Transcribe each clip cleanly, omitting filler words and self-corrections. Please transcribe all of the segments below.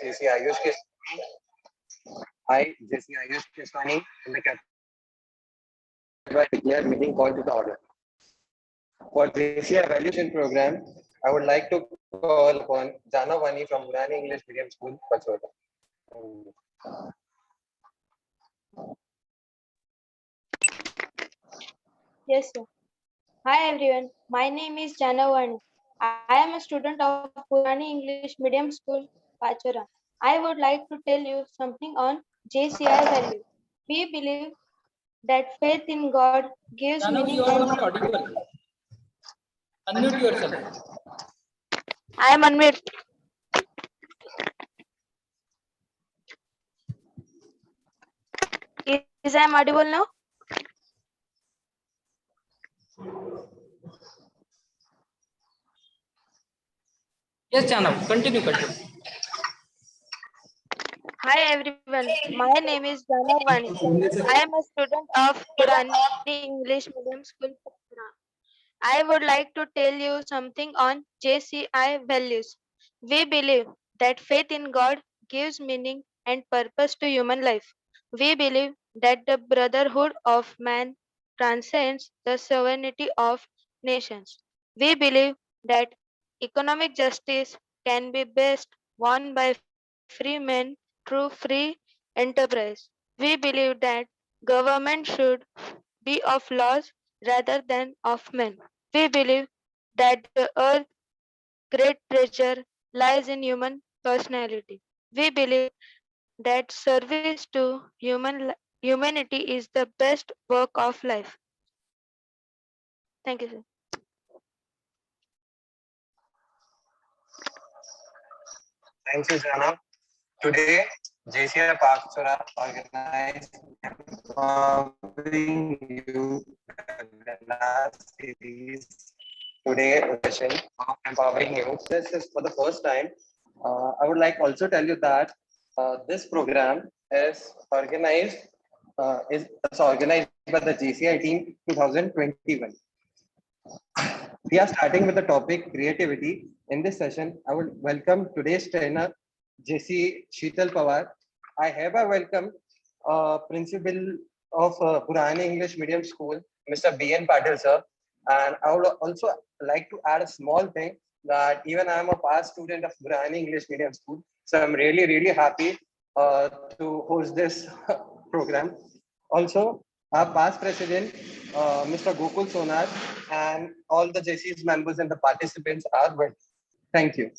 JC Ayush Keswani. I, JC Ayush Keswani, in the declare meeting call to the order. For JC Evaluation Program, I would like to call upon Jana Vani from Burani English Medium School, Pachota. Yes, sir. Hi everyone. My name is Janavani. I am a student of Purani English Medium School, Pachora. I would like to tell you something on JCI value. We believe that faith in God gives Janav, meaning you are and not audible. Unmute yourself. I am unmute. Is I am audible now? Yes, Janav, continue. Hi everyone. My name is Janavani. I am a student of Purani English Medium School, Pachora. I would like to tell you something on JCI values. We believe that faith in God gives meaning and purpose to human life. We believe that the brotherhood of man transcends the sovereignty of nations. We believe that economic justice can be best won by free men through free enterprise. We believe that government should be of laws rather than of men. We believe that the earth's great treasure lies in human personality. We believe that service to humanity is the best work of life. Thank you, sir. Thank you, Jana. Today, JCI Pachora organized Empowering You webinar series. Today session of Empowering You. This is for the first time. I would like also tell you that this program is organized by the JCI team 2021. We are starting with the topic creativity. In this session, I would welcome today's trainer, JC Sheetal Pawar. I have a welcome principal of Purani English Medium School, Mr. B.N. Patil, sir. And I would also like to add a small thing that even I am a past student of Purani English Medium School. So I'm really, really happy to host this program. Also, our past president, Mr. Gokul Sonar, and all the JC's members and the participants are well. Thank you.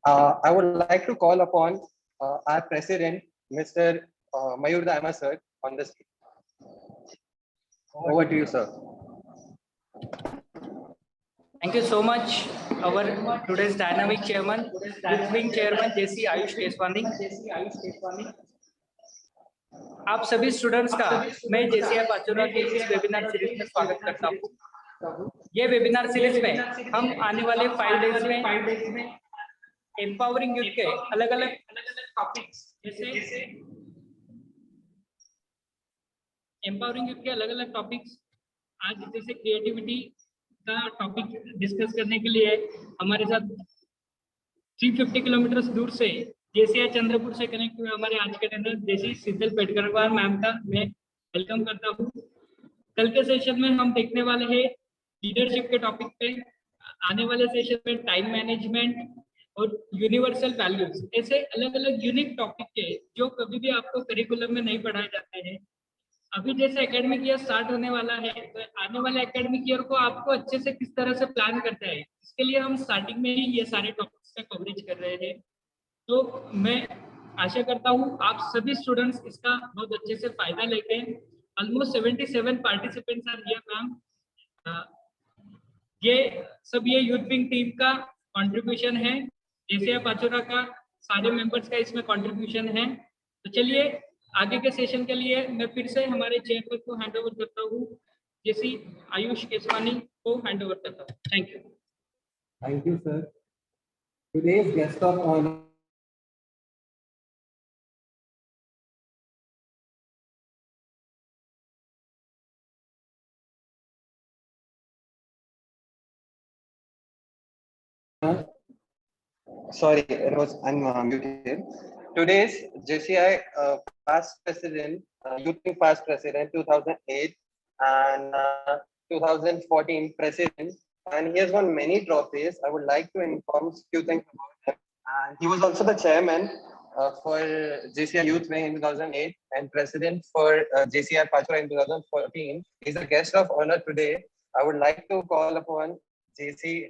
I would like to call upon our president, Mr. Mayur Daima, sir, on the stage. Over to you, sir. Thank you so much, our today's dynamic chairman, wing chairman JC Ayush Keswani. आप सभी students का मैं JCI Pachora के इस webinar series में स्वागत करता हूँ। ये वेबिनार सीरीज में हम आने वाले 5 डेज में एम्पावरिंग यूथ के अलग-अलग टॉपिक्स जैसे एम्पावरिंग यूथ के अलग-अलग टॉपिक्स आज जैसे क्रिएटिविटी का टॉपिक डिस्कस करने के लिए हमारे साथ 350 किलोमीटर दूर से JCI चंद्रपुर से कनेक्ट हुए हमारे आज के ट्रेनर JC शीतल पेटकरवार मैम का मैं वेलकम करता हूँ। कल के सेशन में हम देखने वाले हैं लीडरशिप के टॉपिक पे। आने वाले सेशन में टाइम मैनेजमेंट और यूनिवर्सल वैल्यूज ऐसे अलग-अलग यूनिक टॉपिक के जो कभी भी आपको करिकुलम में नहीं पढ़ाए जाते हैं। अभी जैसे एकेडमिक ईयर स्टार्ट होने वाला है तो आने वाले एकेडमिक ईयर को आपको अच्छे से किस तरह से प्लान करते हैं इसके लिए हम स्टार्टिंग में ही ये सारे टॉपिक्स का कवरेज कर रहे हैं। तो मैं आशा करता हूँ आप सभी स्टूडेंट्स इसका बहुत अच्छे से फायदा लेते हैं। Almost 77 participants are here ma'am. ये सब ये यूथ विंग टीम का कंट्रीब्यूशन है। JCI पाचोरा का सारे मेंबर्स का इसमें कंट्रीब्यूशन है। तो चलिए आगे के सेशन के लिए मैं फिर से हमारे चेयरमैन को हैंड ओवर करता हूँ। JC आयुष केसवानी को हैंड ओवर करता हूँ। Thank you. Thank you, sir. Today's guest of honor Sorry, it was unmuted. Today's JCI past president, youth wing past president, 2008 and 2014 president, and he has won many trophies. I would like to inform few things about him. And he was also the chairman for JCI Youth Wing in 2008 and president for JCI Pachura in 2014. He's a guest of honor today. I would like to call upon JC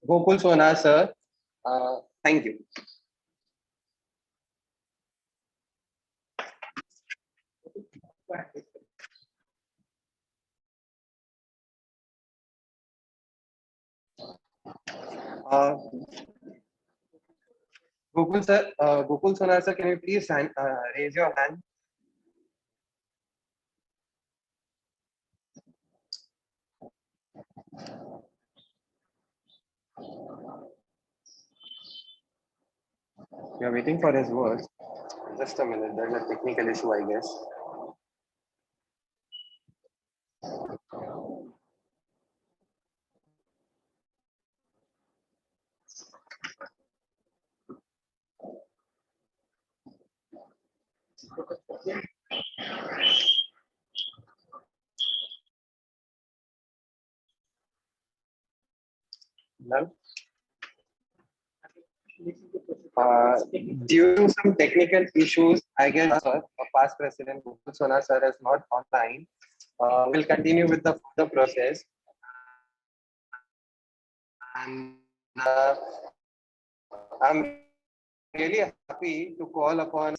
Gokul Sona, sir. Thank you. Uh, Gokul Sona, sir, can you please raise your hand? We are waiting for his words. Just a minute, there's a technical issue, I guess. None? Due to some technical issues, I guess sir, past president Gokul Sona sir is not online. We'll continue with the further process. And I'm really happy to call upon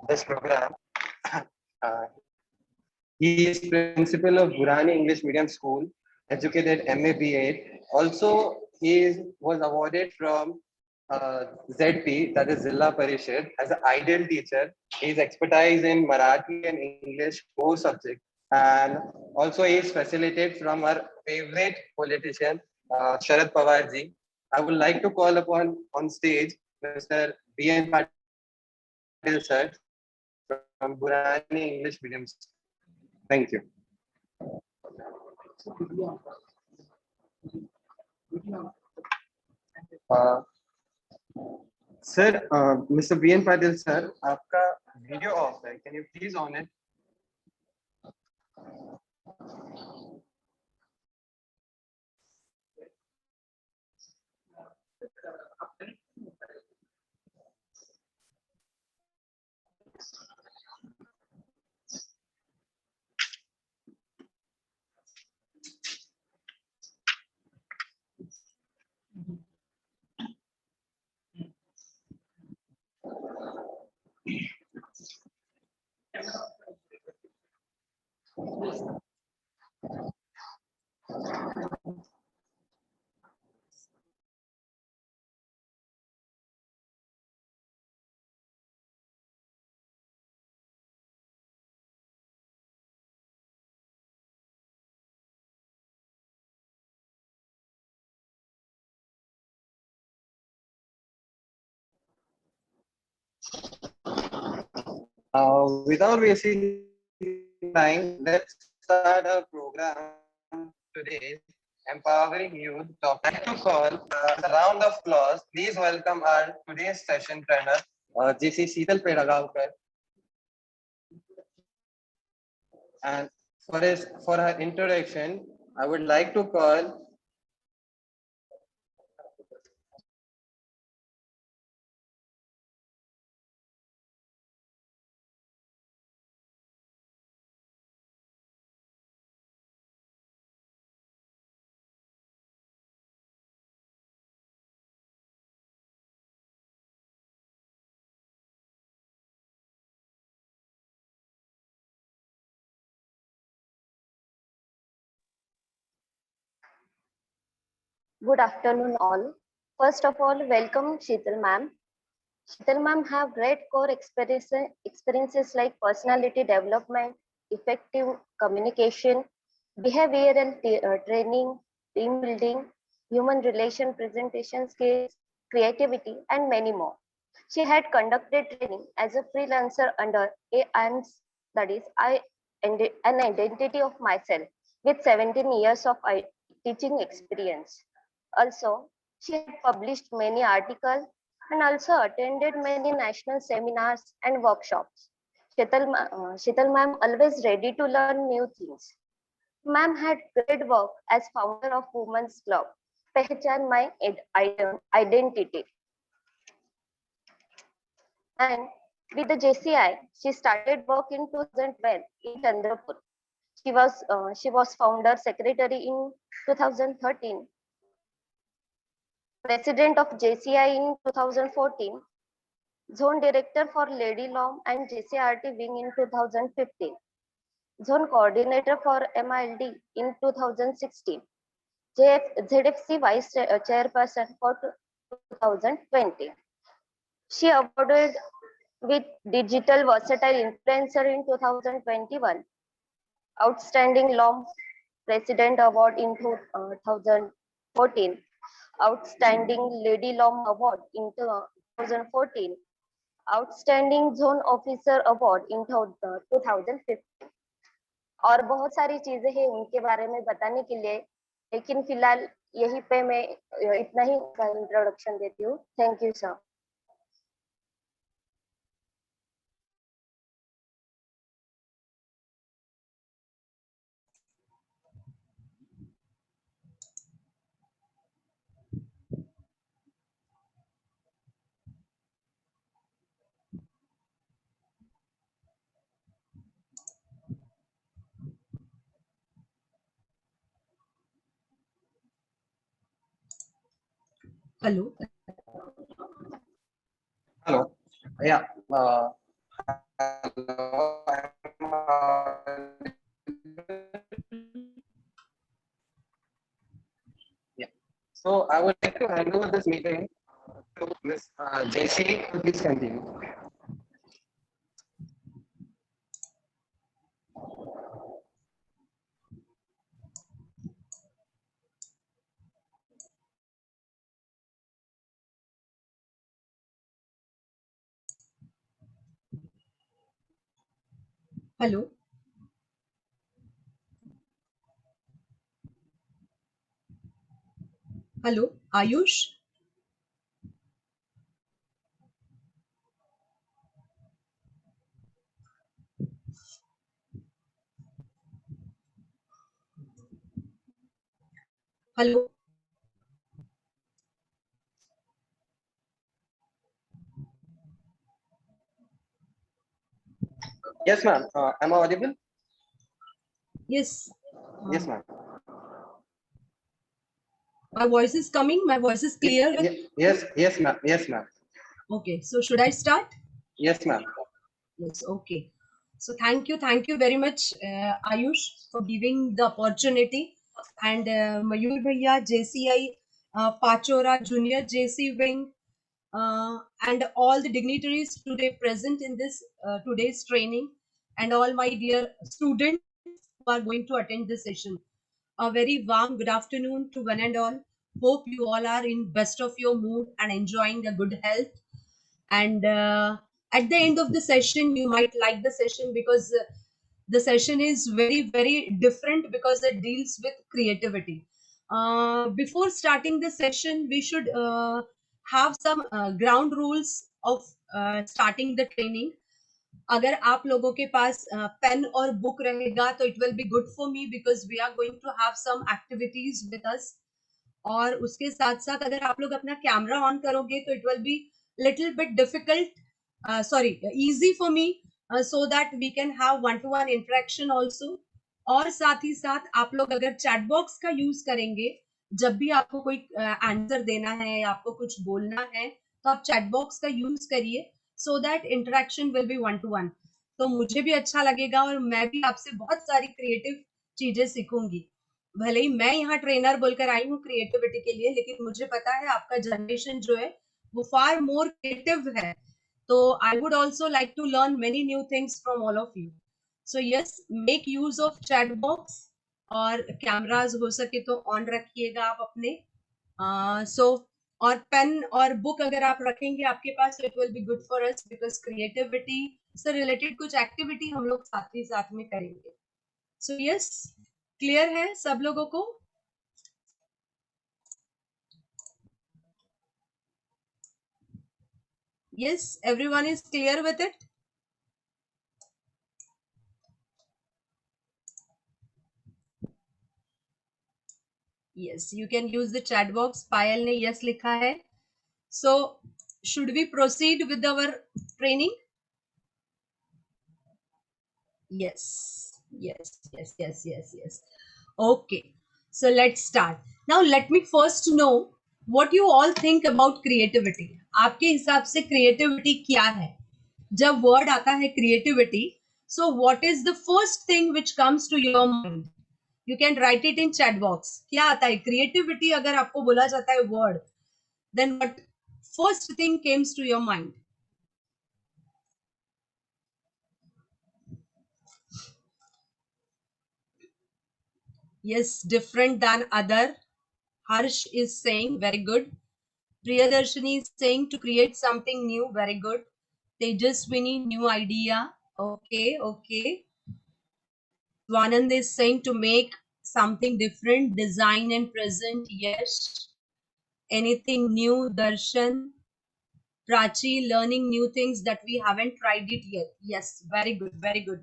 this program. He is principal of Burani English Medium School, educated MA BA. Also, was awarded from ZP, that is Zilla Parishad, as an ideal teacher. His expertise in Marathi and English, both subjects. And also he is facilitated from our favorite politician, Sharad Pawarji. I would like to call upon on stage Mr. B.N. Patil sir from Burani English Medium School. Thank you. Sir mister B N Patil sir आपका video off है can you please on it without wasting time, let's start our program today. Empowering youth. I'd like to call a round of applause. Please welcome our today's session trainer, JC Sheetal Pedagavkar. And for her introduction, I would like to call Good afternoon, all. First of all, welcome Sheetal ma'am. Sheetal ma'am have great core experiences like personality development, effective communication, behavioral training, team building, human relation presentation skills, creativity, and many more. She had conducted training as a freelancer under AIMS, that is, an identity of myself, with 17 years of teaching experience. Also, she had published many articles and also attended many national seminars and workshops. Sheetal ma'am always ready to learn new things. Ma'am had great work as founder of Women's Club, Pehchan My Identity. And with the JCI, she started work in 2012 in Chandrapur. She was founder secretary in 2013, president of JCI in 2014, zone director for Lady Law and JCRT wing in 2015, zone coordinator for MILD in 2016, ZFC vice chairperson for 2020. She awarded with Digital Versatile Influencer in 2021, Outstanding Law President Award in 2014, Outstanding Lady Law Award in 2014, Outstanding Zone Officer Award in 2015. और बहुत सारी चीजें हैं उनके बारे में बताने के लिए, लेकिन फिलहाल यहीं पे मैं इतना ही का इंट्रोडक्शन देती हूँ. Thank you sir. Hello. Hello. Yeah. Hello. Yeah. So I would like to hand over this meeting to Ms. JC. Please continue. Hello. Hello. Ayush. Hello. Yes, ma'am. Am I audible? Yes. Yes, ma'am. My voice is coming. My voice is clear. Yes, yes, ma'am. Yes, ma'am. Okay. So should I start? Yes, ma'am. Yes. Okay. So thank you very much, Ayush, for giving the opportunity. And Mayur Bhaiya, JCI, Pachora, Junior JC Wing, and all the dignitaries today present in this today's training, and all my dear students who are going to attend this session. A very warm good afternoon to one and all. Hope you all are in best of your mood and enjoying a good health. And at the end of the session, you might like the session because the session is very different because it deals with creativity. Before starting the session, we should have some ground rules of starting the training. अगर आप लोगों के पास pen और book रहेगा तो it will be good for me because we are going to have some activities with us. और उसके साथ साथ अगर आप लोग अपना कैमरा ऑन करोगे तो it will be little bit difficult, sorry, easy for me, so that we can have one to one interaction also. और साथ ही साथ आप लोग अगर चैट बॉक्स का यूज करेंगे जब भी आपको कोई आंसर देना है या आपको कुछ बोलना है तो आप चैट बॉक्स का यूज करिए, so that interaction will be one to one. तो मुझे भी अच्छा लगेगा और मैं भी आपसे बहुत सारी क्रिएटिव चीजें सीखूंगी. भले ही मैं यहाँ ट्रेनर बोलकर आई हूँ क्रिएटिविटी के लिए, लेकिन मुझे पता है आपका जनरेशन जो है वो फार मोर क्रिएटिव है. तो I would also like to learn many new things from all of you. So yes, make use of chat box और कैमराज हो सके तो ऑन रखिएगा आप अपने. और पेन और बुक अगर आप रखेंगे आपके पास तो it will be good for us because creativity से रिलेटेड कुछ एक्टिविटी हम लोग साथ ही साथ में करेंगे. सो यस, क्लियर है सब लोगों को? Yes, everyone is clear with it? Yes, you can use the chat box. पायल ने yes लिखा है. So, should we proceed with our training? Yes, yes, yes, yes, yes, yes. Okay, so let's start. Now, let me first know what you all think about creativity. आपके हिसाब से creativity क्या है? जब word आता है creativity, so what is the first thing which comes to your mind? You can write it in chat box. क्या आता है? Creativity अगर आपको बोला जाता है word, then what first thing comes to your mind? Yes, different than other. Harsh is saying very good. Priyadarshini is saying to create something new. Very good. Tejaswini, new idea. Okay, okay. Swanand is saying to make something different, design and present. Yes. Anything new, Darshan. Prachi, learning new things that we haven't tried it yet. Yes, very good, very good.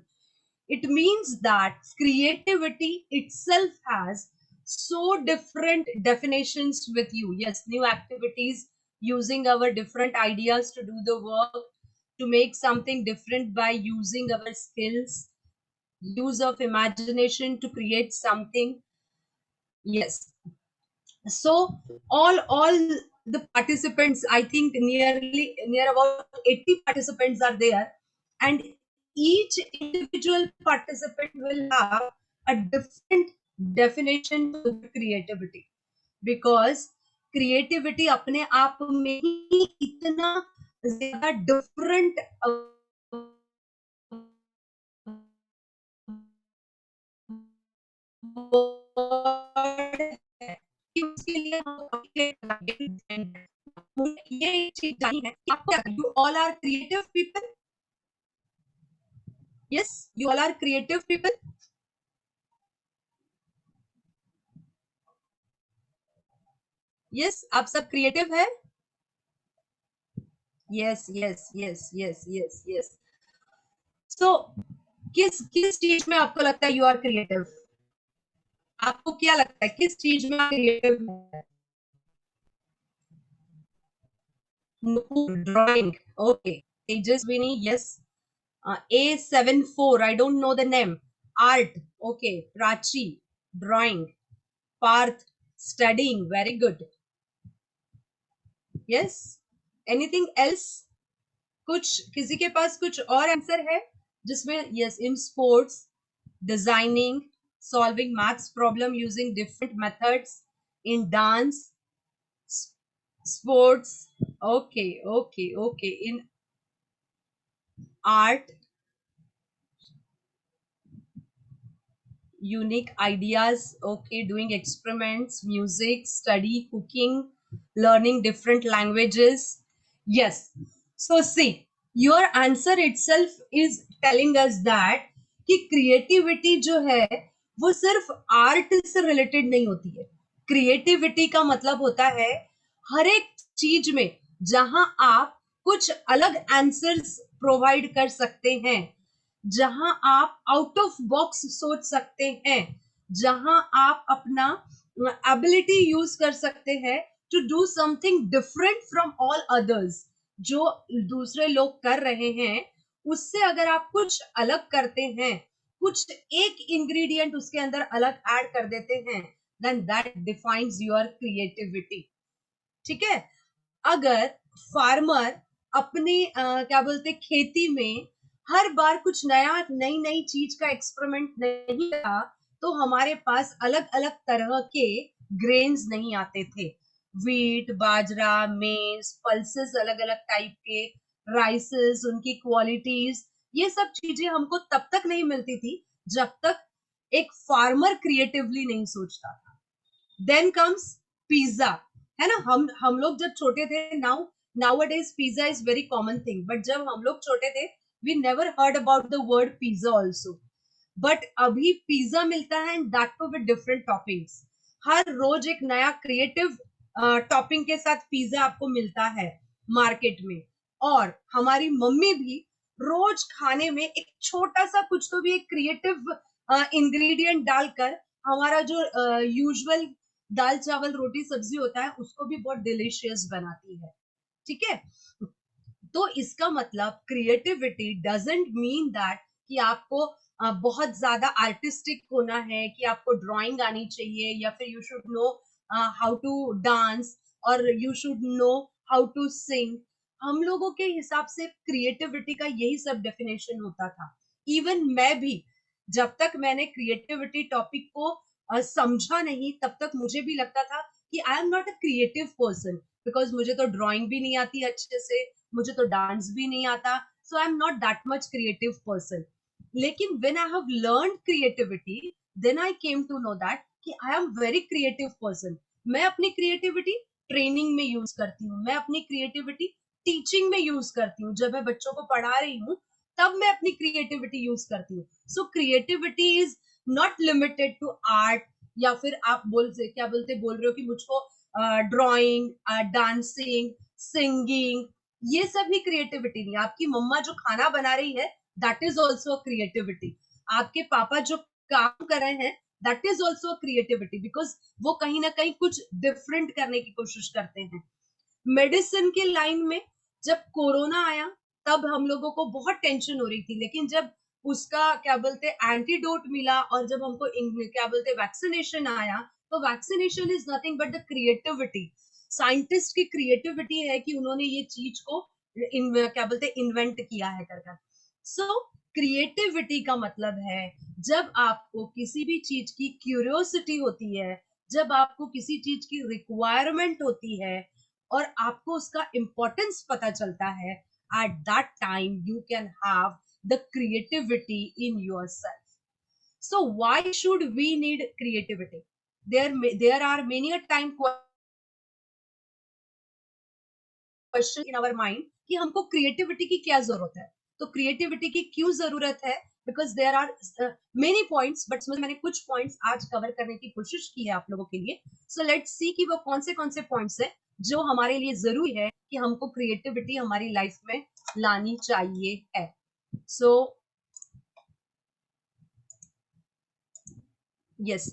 It means that creativity itself has so different definitions with you. Yes, new activities, using our different ideas to do the work, to make something different by using our skills, use of imagination to create something. Yes. So all the participants, I think near about 80 participants are there, and each individual participant will have a different definition to the creativity, because creativity अपने आप में ही इतना ज्यादा different word है कि उसके लिए हम ये एक चीज जानी है कि आपको you all are creative people. Yes, you all are creative people. Yes, आप सब creative है. Yes, yes, yes, yes, yes, yes. So किस किस चीज में आपको लगता है you are creative? आपको क्या लगता है किस चीज में creative है? Drawing. Okay. Tejaswini, yes. A74, I don't know the name. Art. Okay. Prachi, drawing. Parth, studying. Very good. Yes. Anything else? कुछ किसी के पास कुछ और आंसर है जिसमें yes in sports, designing, solving maths problem using different methods, in dance, sports. Okay, okay, okay. In art, unique ideas. Okay, doing experiments, music, study, cooking, learning different languages. Yes. So see, your answer itself is telling us that कि creativity जो है वो सिर्फ art से related नहीं होती है. Creativity का मतलब होता है हर एक चीज में जहां आप कुछ अलग आंसर्स प्रोवाइड कर सकते हैं, जहां आप आउट ऑफ बॉक्स सोच सकते हैं, जहां आप अपना एबिलिटी यूज कर सकते हैं to do something different from all others. जो दूसरे लोग कर रहे हैं उससे अगर आप कुछ अलग करते हैं, कुछ एक इंग्रेडिएंट उसके अंदर अलग ऐड कर देते हैं, then that defines your creativity. ठीक है. अगर फार्मर अपने क्या बोलते खेती में हर बार कुछ नया नई नई चीज का एक्सपेरिमेंट नहीं था तो हमारे पास अलग अलग तरह के ग्रेन्स नहीं आते थे. वीट, बाजरा, मेज, पल्सेस अलग अलग टाइप के, राइसेस, उनकी क्वालिटीज, ये सब चीजें हमको तब तक नहीं मिलती थी जब तक एक फार्मर क्रिएटिवली नहीं सोचता था. देन कम्स पिज्जा, है ना. हम लोग जब छोटे थे, nowadays pizza is very common thing, but जब हम लोग छोटे थे we never heard about the word pizza also. but अभी पिज्जा मिलता है and that too with different toppings. हर रोज एक नया क्रिएटिव टॉपिंग के साथ पिज्जा आपको मिलता है मार्केट में. और हमारी मम्मी भी रोज खाने में एक छोटा सा कुछ तो भी एक क्रिएटिव इंग्रेडिएंट डालकर हमारा जो यूजुअल दाल चावल रोटी सब्जी होता है उसको भी बहुत डिलीशियस बनाती है, ठीक है। तो इसका मतलब क्रिएटिविटी डजंट मीन दैट कि आपको बहुत ज्यादा आर्टिस्टिक होना है, कि आपको ड्राइंग आनी चाहिए, या फिर you should know how to dance, और you should know how to sing. हम लोगों के हिसाब से क्रिएटिविटी का यही सब डेफिनेशन होता था। इवन मैं भी, जब तक मैंने क्रिएटिविटी टॉपिक को समझा नहीं, तब तक मुझे भी लगता था कि I am not a creative person, because मुझे तो ड्राइंग भी नहीं आती अच्छे से, मुझे तो डांस भी नहीं आता, so I am not that much creative person. लेकिन when I have learned creativity, then I came to know that कि I am very creative person. मैं अपनी क्रिएटिविटी ट्रेनिंग में यूज करती हूँ, मैं अपनी क्रिएटिविटी टीचिंग में यूज करती हूँ, जब मैं बच्चों को पढ़ा रही हूँ तब मैं अपनी क्रिएटिविटी यूज करती हूँ। So creativity is not limited to art, या फिर आप बोल रहे हो कि मुझको ड्राइंग, डांसिंग, सिंगिंग, ये सब भी क्रिएटिविटी नहीं। आपकी मम्मा जो खाना बना रही है, दैट इज ऑल्सो क्रिएटिविटी। आपके पापा जो काम कर रहे हैं, that is also creativity, because वो कहीं ना कहीं कुछ डिफरेंट करने की कोशिश करते हैं। मेडिसिन की लाइन में जब कोरोना आया, तब हम लोगों को बहुत टेंशन हो रही थी, लेकिन जब उसका एंटीडोट मिला, और जब हमको वैक्सीनेशन आया, तो vaccination is nothing but the creativity. Scientist की क्रिएटिविटी है कि उन्होंने ये चीज को इन्वेंट किया है कर। सो क्रिएटिविटी का मतलब है, जब आपको किसी भी चीज की क्यूरियोसिटी होती है, जब आपको किसी चीज की रिक्वायरमेंट होती है, और आपको उसका इंपॉर्टेंस पता चलता है, at that time you can have the creativity in yourself. So why should we need creativity? There are many a time question in our mind कि हमको क्रिएटिविटी की क्या जरूरत है। तो क्रिएटिविटी की क्यों जरूरत है? Because there are many points, but मैंने कुछ पॉइंट्स आज कवर करने की कोशिश की है आप लोगों के लिए। सो लेट्स सी कि वो कौन से पॉइंट्स है जो हमारे लिए जरूरी है कि हमको क्रिएटिविटी हमारी लाइफ में लानी चाहिए है। सो yes,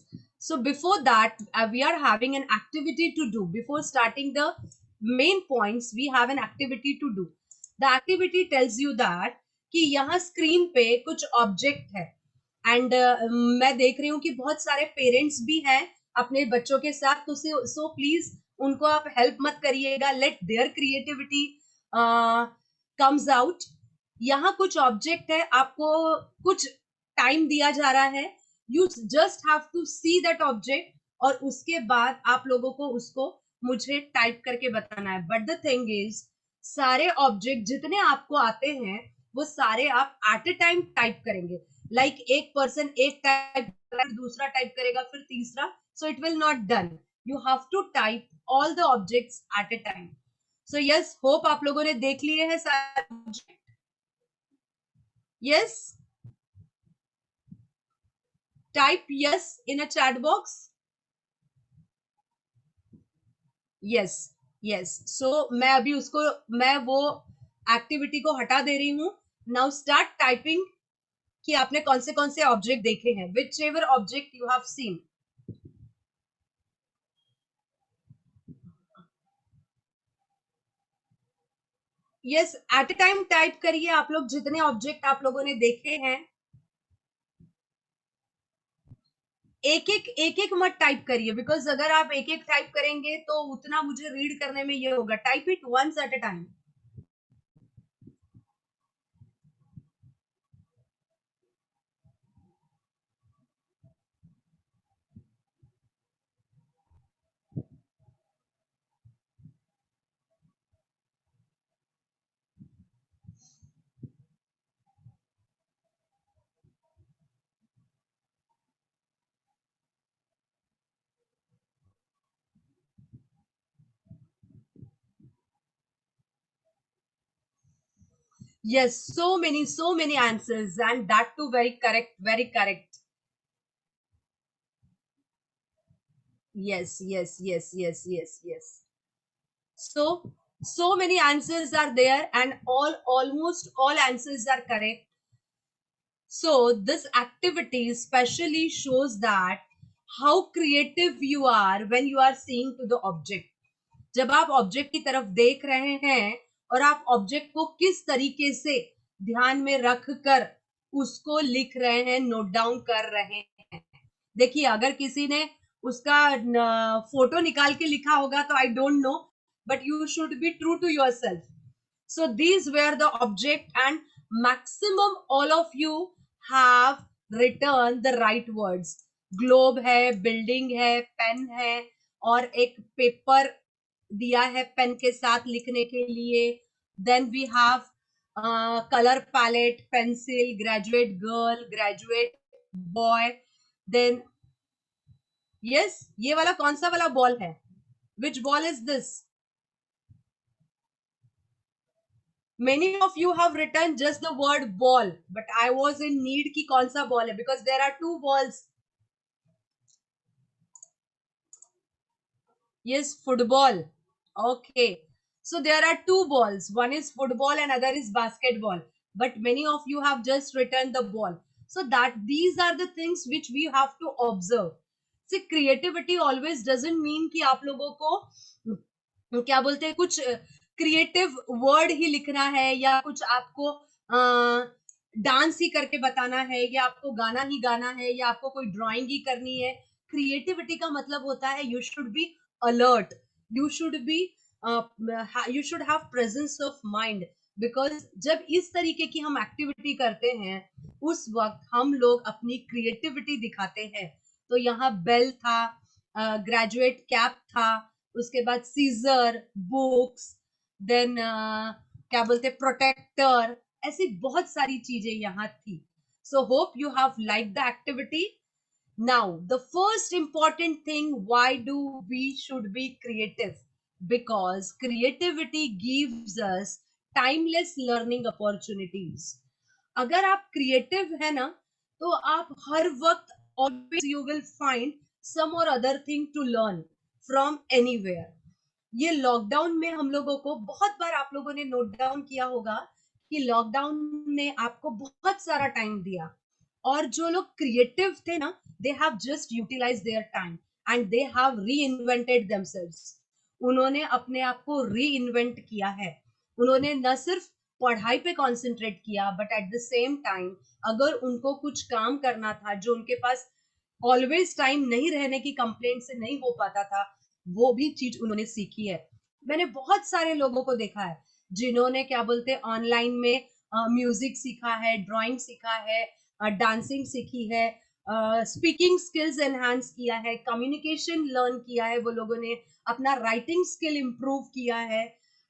so before that we are having an activity to do. Before starting the main points, we have an activity to do. The activity tells you that कि यहाँ स्क्रीन पे कुछ ऑब्जेक्ट है, एंड मैं देख रही हूँ कि बहुत सारे पेरेंट्स भी हैं अपने बच्चों के साथ, तो सो प्लीज उनको आप हेल्प मत करिएगा, let their creativity comes out. यहाँ कुछ ऑब्जेक्ट है, आपको कुछ टाइम दिया जा रहा है, you just have to see that object, और उसके बाद आप लोगों को उसको मुझे टाइप करके बताना है। बट द थिंग इज, सारे ऑब्जेक्ट जितने आपको आते हैं वो सारे आप एट ए टाइम टाइप करेंगे। लाइक एक पर्सन एक टाइप, दूसरा टाइप करेगा, फिर तीसरा, so it will not done. You have to type all the objects at a time. So yes, hope आप लोगों ने देख लिए हैं सारे object. Yes, type yes in a chat box. Yes yes, so मैं अभी मैं वो एक्टिविटी को हटा दे रही हूँ। नाउ स्टार्ट टाइपिंग कि आपने कौन से ऑब्जेक्ट देखे हैं, whichever object you have seen. Yes, at a time type करिए आप लोग जितने ऑब्जेक्ट आप लोगों ने देखे हैं। एक एक मत टाइप करिए, बिकॉज अगर आप एक एक टाइप करेंगे तो उतना मुझे रीड करने में ये होगा। Type it once at a time. Yes, so many answers, and that too very correct, very correct. Yes, yes, yes, yes, yes, yes. So So many answers are there and almost all answers are correct. So this activity especially shows that how creative you are when you are seeing to the object. जब आप object की तरफ देख रहे हैं और आप object को किस तरीके से ध्यान में रख कर उसको लिख रहे हैं, नोट डाउन कर रहे हैं. देखिए, अगर किसी ने उसका फोटो निकाल के लिखा होगा तो I don't know, but you should be true to yourself. So these were the object and maximum all of you have written the right words. Globe है, building है, pen है और एक paper दिया है पेन के साथ लिखने के लिए. Then we have color palette, pencil, graduate girl, graduate boy. Then yes, ये वाला कौन सा वाला बॉल है? Which ball is this? Many of you have written just the word ball, but I was in need ki kaun sa ball hai, because there are two balls. Yes, football. Okay. So there are two balls. One is football and other is basketball. But many of you have just written the ball. So that these are the things which we have to observe. See, creativity always doesn't mean कि आप लोगों को क्या बोलते हैं कुछ creative word ही लिखना है या कुछ आपको डांस ही करके बताना है या आपको गाना ही गाना है या आपको कोई ड्राइंग ही करनी है. क्रिएटिविटी का मतलब होता है you should be alert, you should B you should have presence of mind. Because जब इस तरीके की हम एक्टिविटी करते हैं उस वक्त हम लोग अपनी क्रिएटिविटी दिखाते हैं. तो यहाँ बेल था, ग्रेजुएट कैप था, उसके बाद सीजर, बुक्स, देन क्या बोलते प्रोटेक्टर, ऐसी बहुत सारी चीजें यहाँ थी. So hope you have like the activity. Now the first important thing, why do we should be creative? Because creativity gives us timeless learning opportunities. अगर आप क्रिएटिव है ना तो आप हर वक्त always you will find some or other thing to learn from anywhere. ये lockdown में हम लोगों को बहुत बार आप लोगों ने नोट डाउन किया होगा कि लॉकडाउन ने आपको बहुत सारा टाइम दिया और जो लोग क्रिएटिव थे ना they have just utilise their time and they have reinvented themselves. उन्होंने अपने आप को री इन्वेंट किया है. उन्होंने न सिर्फ पढ़ाई पे कॉन्सेंट्रेट किया but at the same time अगर उनको कुछ काम करना था जो उनके पास ऑलवेज टाइम नहीं रहने की कंप्लेंट से नहीं हो पाता था, वो भी चीज उन्होंने सीखी है. मैंने बहुत सारे लोगों को देखा है जिन्होंने क्या बोलते हैं ऑनलाइन में म्यूजिक सीखा है, ड्राइंग सीखा है, डांसिंग सीखी है, स्पीकिंग स्किल्स एनहांस किया है, कम्युनिकेशन लर्न किया है, वो लोगों ने अपना राइटिंग स्किल इम्प्रूव किया है,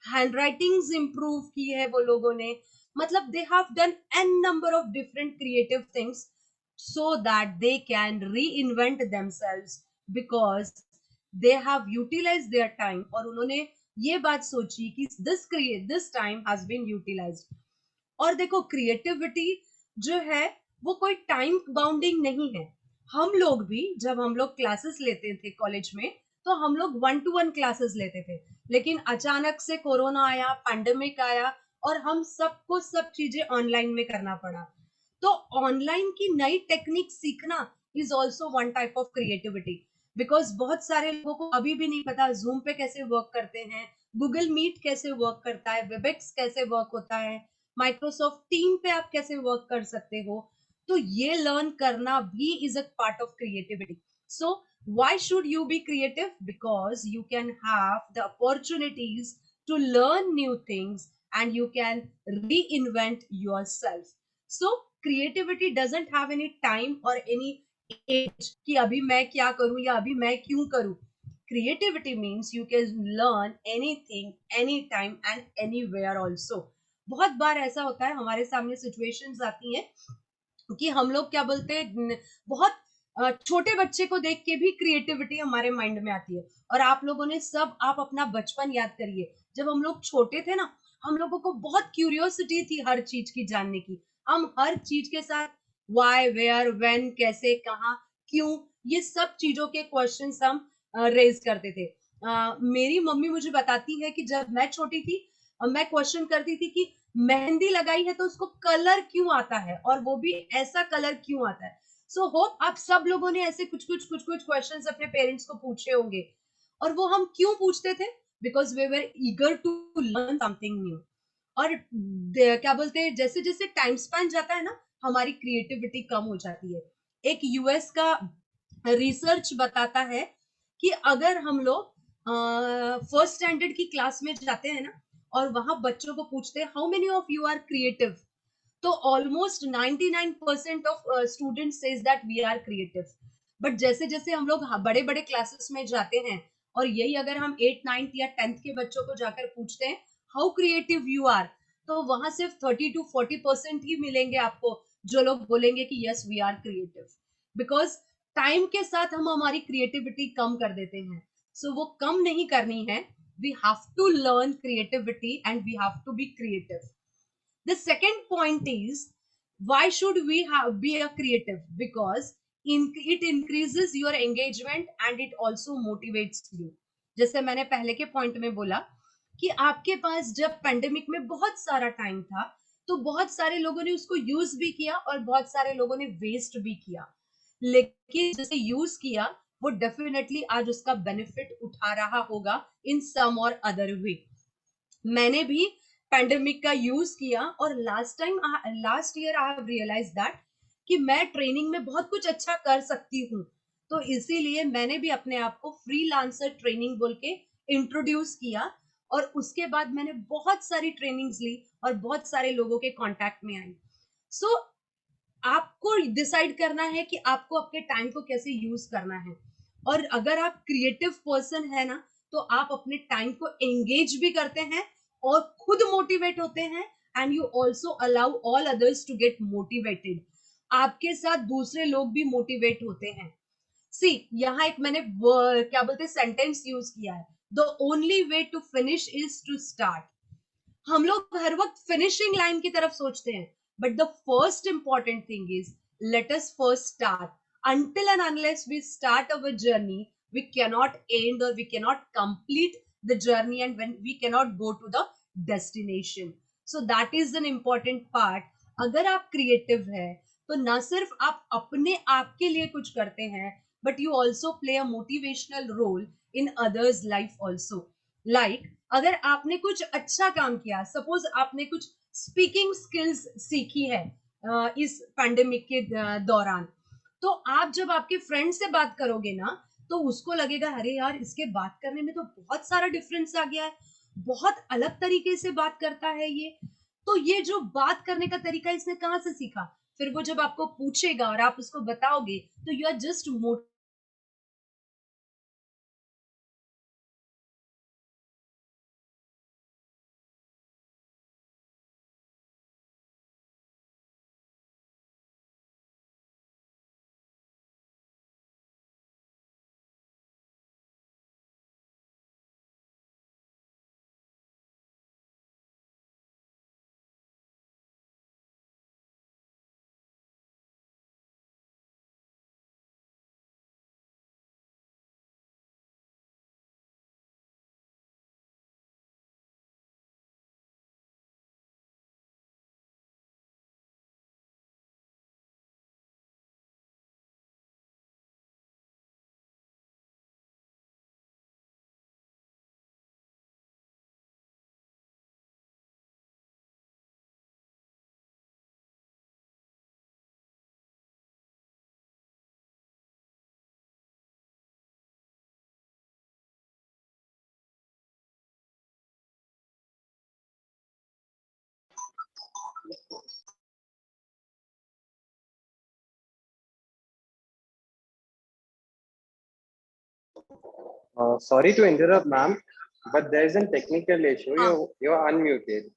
हैंड राइटिंग्स इम्प्रूव की है वो लोगों ने. मतलब they have done an number of different creative things so that they can reinvent themselves because they have utilized their time. और उन्होंने ये बात सोची कि this time has been utilized. और देखो क्रिएटिविटी जो है वो कोई टाइम बाउंडिंग नहीं है. हम लोग भी जब हम लोग क्लासेस लेते थे कॉलेज में तो हम लोग 1-to-1 क्लासेस लेते थे, लेकिन अचानक से कोरोना आया, पैंडेमिक आया और हम सबको सब चीजें ऑनलाइन में करना पड़ा. तो ऑनलाइन की नई टेक्निक सीखना is also one type of creativity. Because बहुत सारे लोगों को अभी भी नहीं पता जूम पे कैसे वर्क करते हैं, गूगल मीट कैसे वर्क करता है, वेबएक्स कैसे वर्क होता है, माइक्रोसॉफ्ट टीम पे आप कैसे वर्क कर सकते हो. तो ये लर्न करना भी is a part of creativity. So why should you be creative? Because you can have the opportunities to learn new things and you can reinvent yourself. So creativity doesn't have any time or any age कि अभी मैं क्या करूं या अभी मैं क्यों करूं. Creativity means you can learn anything, anytime and anywhere also. बहुत बार ऐसा होता है हमारे सामने situations आती हैं कि हम लोग क्या बोलते हैं बहुत छोटे बच्चे को देख के भी क्रिएटिविटी हमारे माइंड में आती है. और आप लोगों ने सब आप अपना बचपन याद करिए, जब हम लोग छोटे थे ना हम लोगों को बहुत क्यूरियोसिटी थी हर चीज की जानने की. हम हर चीज के साथ व्हाई, वेयर, व्हेन, कैसे, कहाँ, क्यों, ये सब चीजों के क्वेश्चंस हम रेज करते थे. मेरी मम्मी मुझे बताती है कि जब मैं छोटी थी मैं क्वेश्चन करती थी कि मेहंदी लगाई है तो उसको कलर क्यों आता है, और वो भी ऐसा कलर क्यों आता है। सो होप आप सब लोगों ने ऐसे कुछ कुछ क्वेश्चंस अपने पेरेंट्स को पूछे होंगे, और वो हम क्यों पूछते थे? Because we were eager to learn something new. और क्या बोलते हैं, जैसे जैसे टाइम स्पेंड जाता है ना, हमारी क्रिएटिविटी कम हो जाती है। एक यूएस का रिसर्च बताता है कि अगर हम लोग फर्स्ट स्टैंडर्ड की क्लास में जाते हैं ना, और वहां बच्चों को पूछते हैं how many of you are creative, तो almost 99% of students says that we are creative. But जैसे जैसे हम लोग बड़े बड़े क्लासेस में जाते हैं, और यही अगर हम 8th 9th या 10th के बच्चों को जाकर पूछते हैं हाउ क्रिएटिव यू आर, तो वहां सिर्फ 30 to 40% ही मिलेंगे आपको जो लोग बोलेंगे कि yes we are creative. Because time के साथ हम हमारी क्रिएटिविटी कम कर देते हैं। सो वो कम नहीं करनी है, we have to learn creativity and we have to be creative. The second point is, why should we be a creative? Because it increases your engagement and it also motivates you. जैसे मैंने पहले के point में बोला कि आपके पास जब pandemic में बहुत सारा टाइम था, तो बहुत सारे लोगों ने उसको यूज भी किया और बहुत सारे लोगों ने वेस्ट भी किया। लेकिन जिसे यूज किया वो डेफिनेटली आज उसका बेनिफिट उठा रहा होगा इन सम और अदर वे। मैंने भी पेंडेमिक का यूज किया, और last year I have realise that कि मैं ट्रेनिंग में बहुत कुछ अच्छा कर सकती हूँ। तो इसीलिए मैंने भी अपने आप को फ्रीलांसर ट्रेनिंग बोल के इंट्रोड्यूस किया, और उसके बाद मैंने बहुत सारी ट्रेनिंग्स ली और बहुत सारे लोगों के कांटेक्ट में आई। सो आपको डिसाइड करना है कि आपको अपने टाइम को कैसे यूज करना है। और अगर आप क्रिएटिव पर्सन है ना, तो आप अपने टाइम को एंगेज भी करते हैं और खुद मोटिवेट होते हैं, and you also allow all others to get motivated. आपके साथ दूसरे लोग भी मोटिवेट होते हैं। सी, यहाँ एक मैंने क्या बोलते सेंटेंस यूज किया है, the only way to finish is to start. हम लोग हर वक्त फिनिशिंग लाइन की तरफ सोचते हैं, but the first important thing is let us first start. until and unless we start our journey, we cannot end or we cannot complete the journey, and when we cannot go to the destination. So that is an important part. अगर आप creative है तो ना सिर्फ आप अपने आप के लिए कुछ करते हैं, but you also play a motivational role in others life also. Like अगर आपने कुछ अच्छा काम किया, सपोज आपने कुछ स्पीकिंग स्किल्स सीखी है इस पैंडेमिक के दौरान, तो आप जब आपके फ्रेंड से बात करोगे ना, तो उसको लगेगा अरे यार इसके बात करने में तो बहुत सारा डिफरेंस आ गया है, बहुत अलग तरीके से बात करता है ये, तो ये जो बात करने का तरीका इसने कहाँ से सीखा। फिर वो जब आपको पूछेगा और आप उसको बताओगे, तो you are just Sorry to interrupt, ma'am, but there is a technical issue. हाँ. You're unmuted.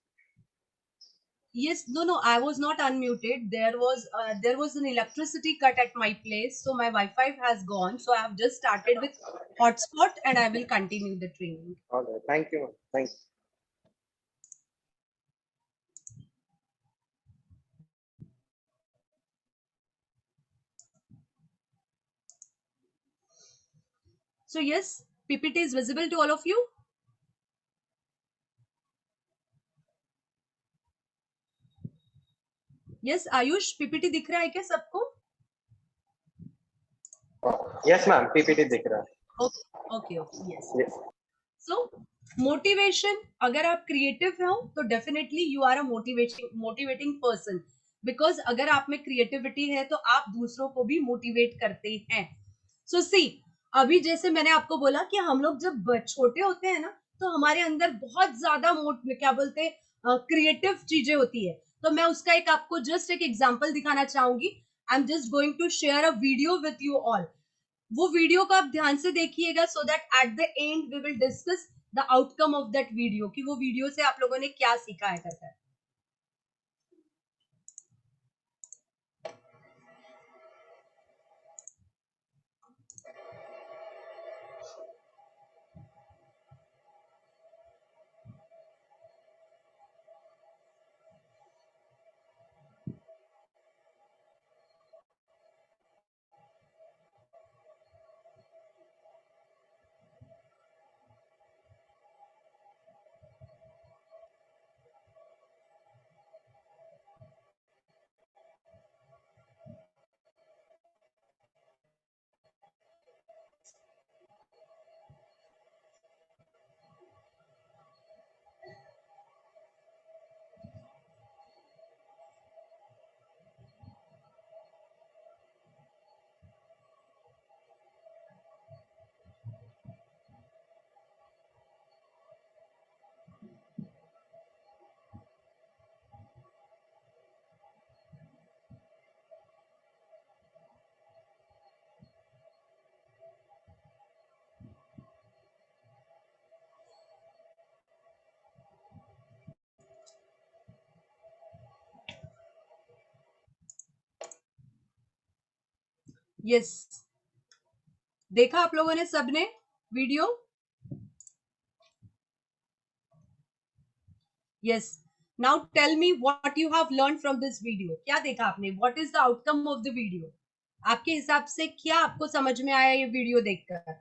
Yes, no, no, I was not unmuted. There was an electricity cut at my place, so my Wi-Fi has gone. So I have just started with hotspot, and I will continue the training. All right. Thank you, ma'am. Thanks. So yes, PPT is visible to all of you? Yes, Ayush, PPT दिख रहा है क्या सबको? Yes, ma'am. PPT दिख रहा है. Okay, yes. Yes. So motivation, अगर आप creative हो तो definitely you are a motivating person, because अगर आप में creativity है तो आप दूसरों को भी motivate करते हैं. So see, अभी जैसे मैंने आपको बोला कि हम लोग जब छोटे होते हैं ना तो हमारे अंदर बहुत ज्यादा क्या बोलते हैं क्रिएटिव चीजें होती है. तो मैं उसका एक आपको जस्ट एक एग्जांपल दिखाना चाहूंगी. I am just going to share a video with you all. वो वीडियो को आप ध्यान से देखिएगा so that at the end we will discuss the outcome of that video, कि वो वीडियो से आप लोगों ने क्या सीखा है करकर. यस, देखा आप लोगों ने सबने video? Yes, now tell me what you have learn from this video. क्या देखा आपने? What is the outcome of the video? आपके हिसाब से क्या आपको समझ में आया ये वीडियो देखकर?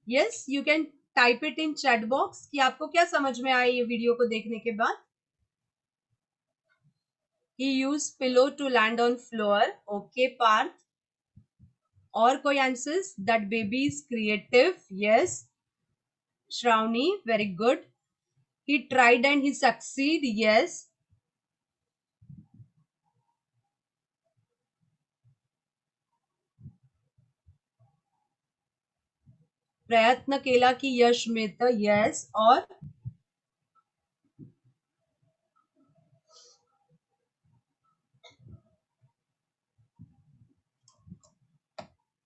Yes, you can type it in chat box कि आपको क्या समझ में आया ये वीडियो को देखने के बाद. He used pillow to land on floor. Okay, Parth. और कोई answers? That baby is creative. Yes. Shravani, very good. He tried and he succeed. Yes. प्रयत्न केला की यश मिळतं. Yes. और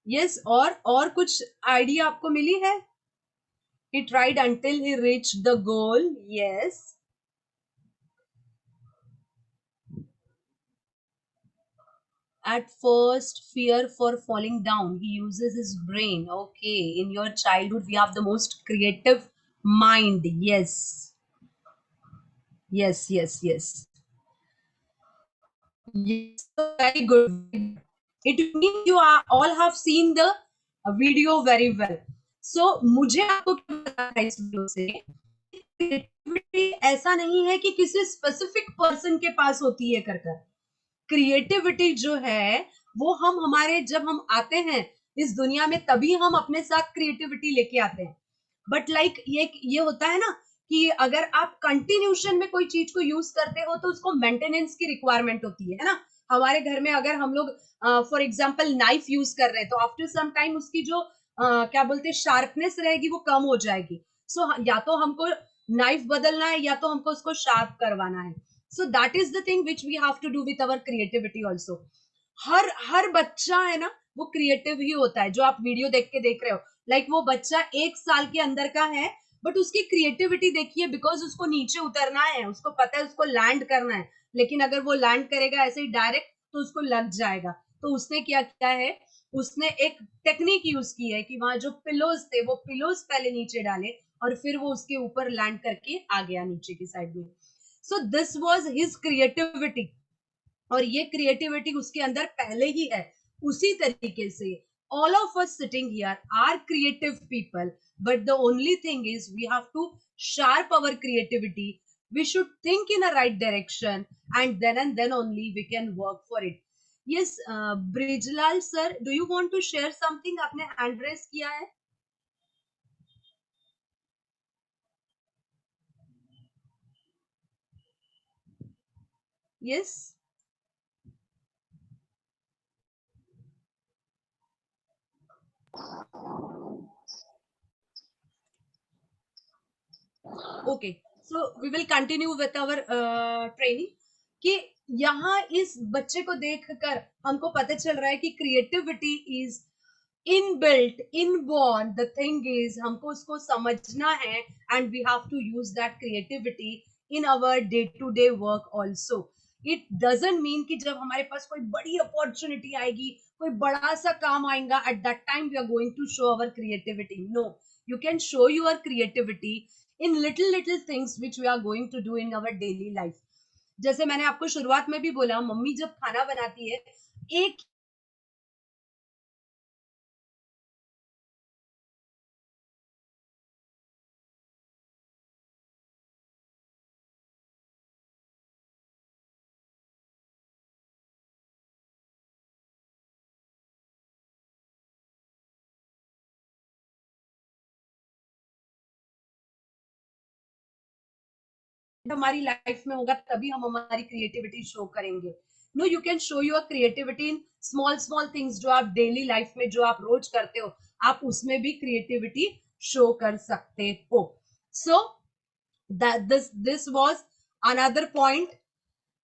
yes, और कुछ आइडिया आपको मिली है? He tried until he reached the goal. Yes. At first, fear for falling down. He uses his brain. Okay, in your childhood, we have the most creative mind. Yes. Yes, yes, yes. Yes, very good. It means you are all have seen the video very well. So, मुझे आपको क्या बताना है इस video से? Creativity ऐसा नहीं है कि किसी स्पेसिफिक पर्सन के पास होती है कर. क्रिएटिविटी जो है वो हम हमारे जब हम आते हैं इस दुनिया में तभी हम अपने साथ क्रिएटिविटी लेके आते हैं. बट लाइक ये होता है ना कि अगर आप कंटिन्यूशन में कोई चीज को यूज करते हो तो उसको मेंटेनेंस की रिक्वायरमेंट होती है ना. हमारे घर में अगर हम लोग फॉर एग्जांपल नाइफ यूज कर रहे हैं तो आफ्टर सम टाइम उसकी जो क्या बोलते हैं शार्पनेस रहेगी वो कम हो जाएगी. सो या तो हमको नाइफ बदलना है या तो हमको उसको शार्प करवाना है. So that is the thing which we have to do with our creativity also. हर बच्चा है ना वो क्रिएटिव ही होता है. जो आप वीडियो देख रहे हो लाइक वो बच्चा 1 साल के अंदर का है बट उसकी क्रिएटिविटी देखिए, बिकॉज उसको नीचे उतरना है, उसको पता है उसको लैंड करना है. लेकिन अगर वो लैंड करेगा ऐसे ही डायरेक्ट तो उसको लग जाएगा. तो उसने क्या किया है, उसने एक टेक्निक यूज की है कि वहां जो पिलोज थे वो पिलोज पहले नीचे डाले और फिर वो उसके ऊपर लैंड करके आ गया नीचे की साइड में. So this was his creativity. और ये क्रिएटिविटी उसके अंदर पहले ही है। उसी तरीके से all of us sitting here are creative people, but the only thing is we have to sharp our creativity. We should think in a right direction, and then only we can work for it. Yes, Brijlal sir, do you want to share something? आपने hand raise किया है? Yes. Okay, so we will continue with our training कि यहाँ इस बच्चे को देखकर हमको पता चल रहा है कि creativity is inbuilt, inborn. The thing is हमको उसको समझना है and we have to use that creativity in our day to day work also. It doesn't mean कि जब हमारे पास कोई बड़ी अपॉर्चुनिटी आएगी, कोई बड़ा सा काम आएगा, at that time we are going to show our creativity. No, you can show your creativity in little things which we are going to do in our daily life. जैसे मैंने आपको शुरुआत में भी बोला, मम्मी जब खाना बनाती है, एक हमारी लाइफ में होगा तभी हम हमारी क्रिएटिविटी शो करेंगे. No, you can show your creativity in small small things जो आप डेली लाइफ में जो आप रोज करते हो, आप उसमें भी क्रिएटिविटी शो कर सकते हो. सो this was another point.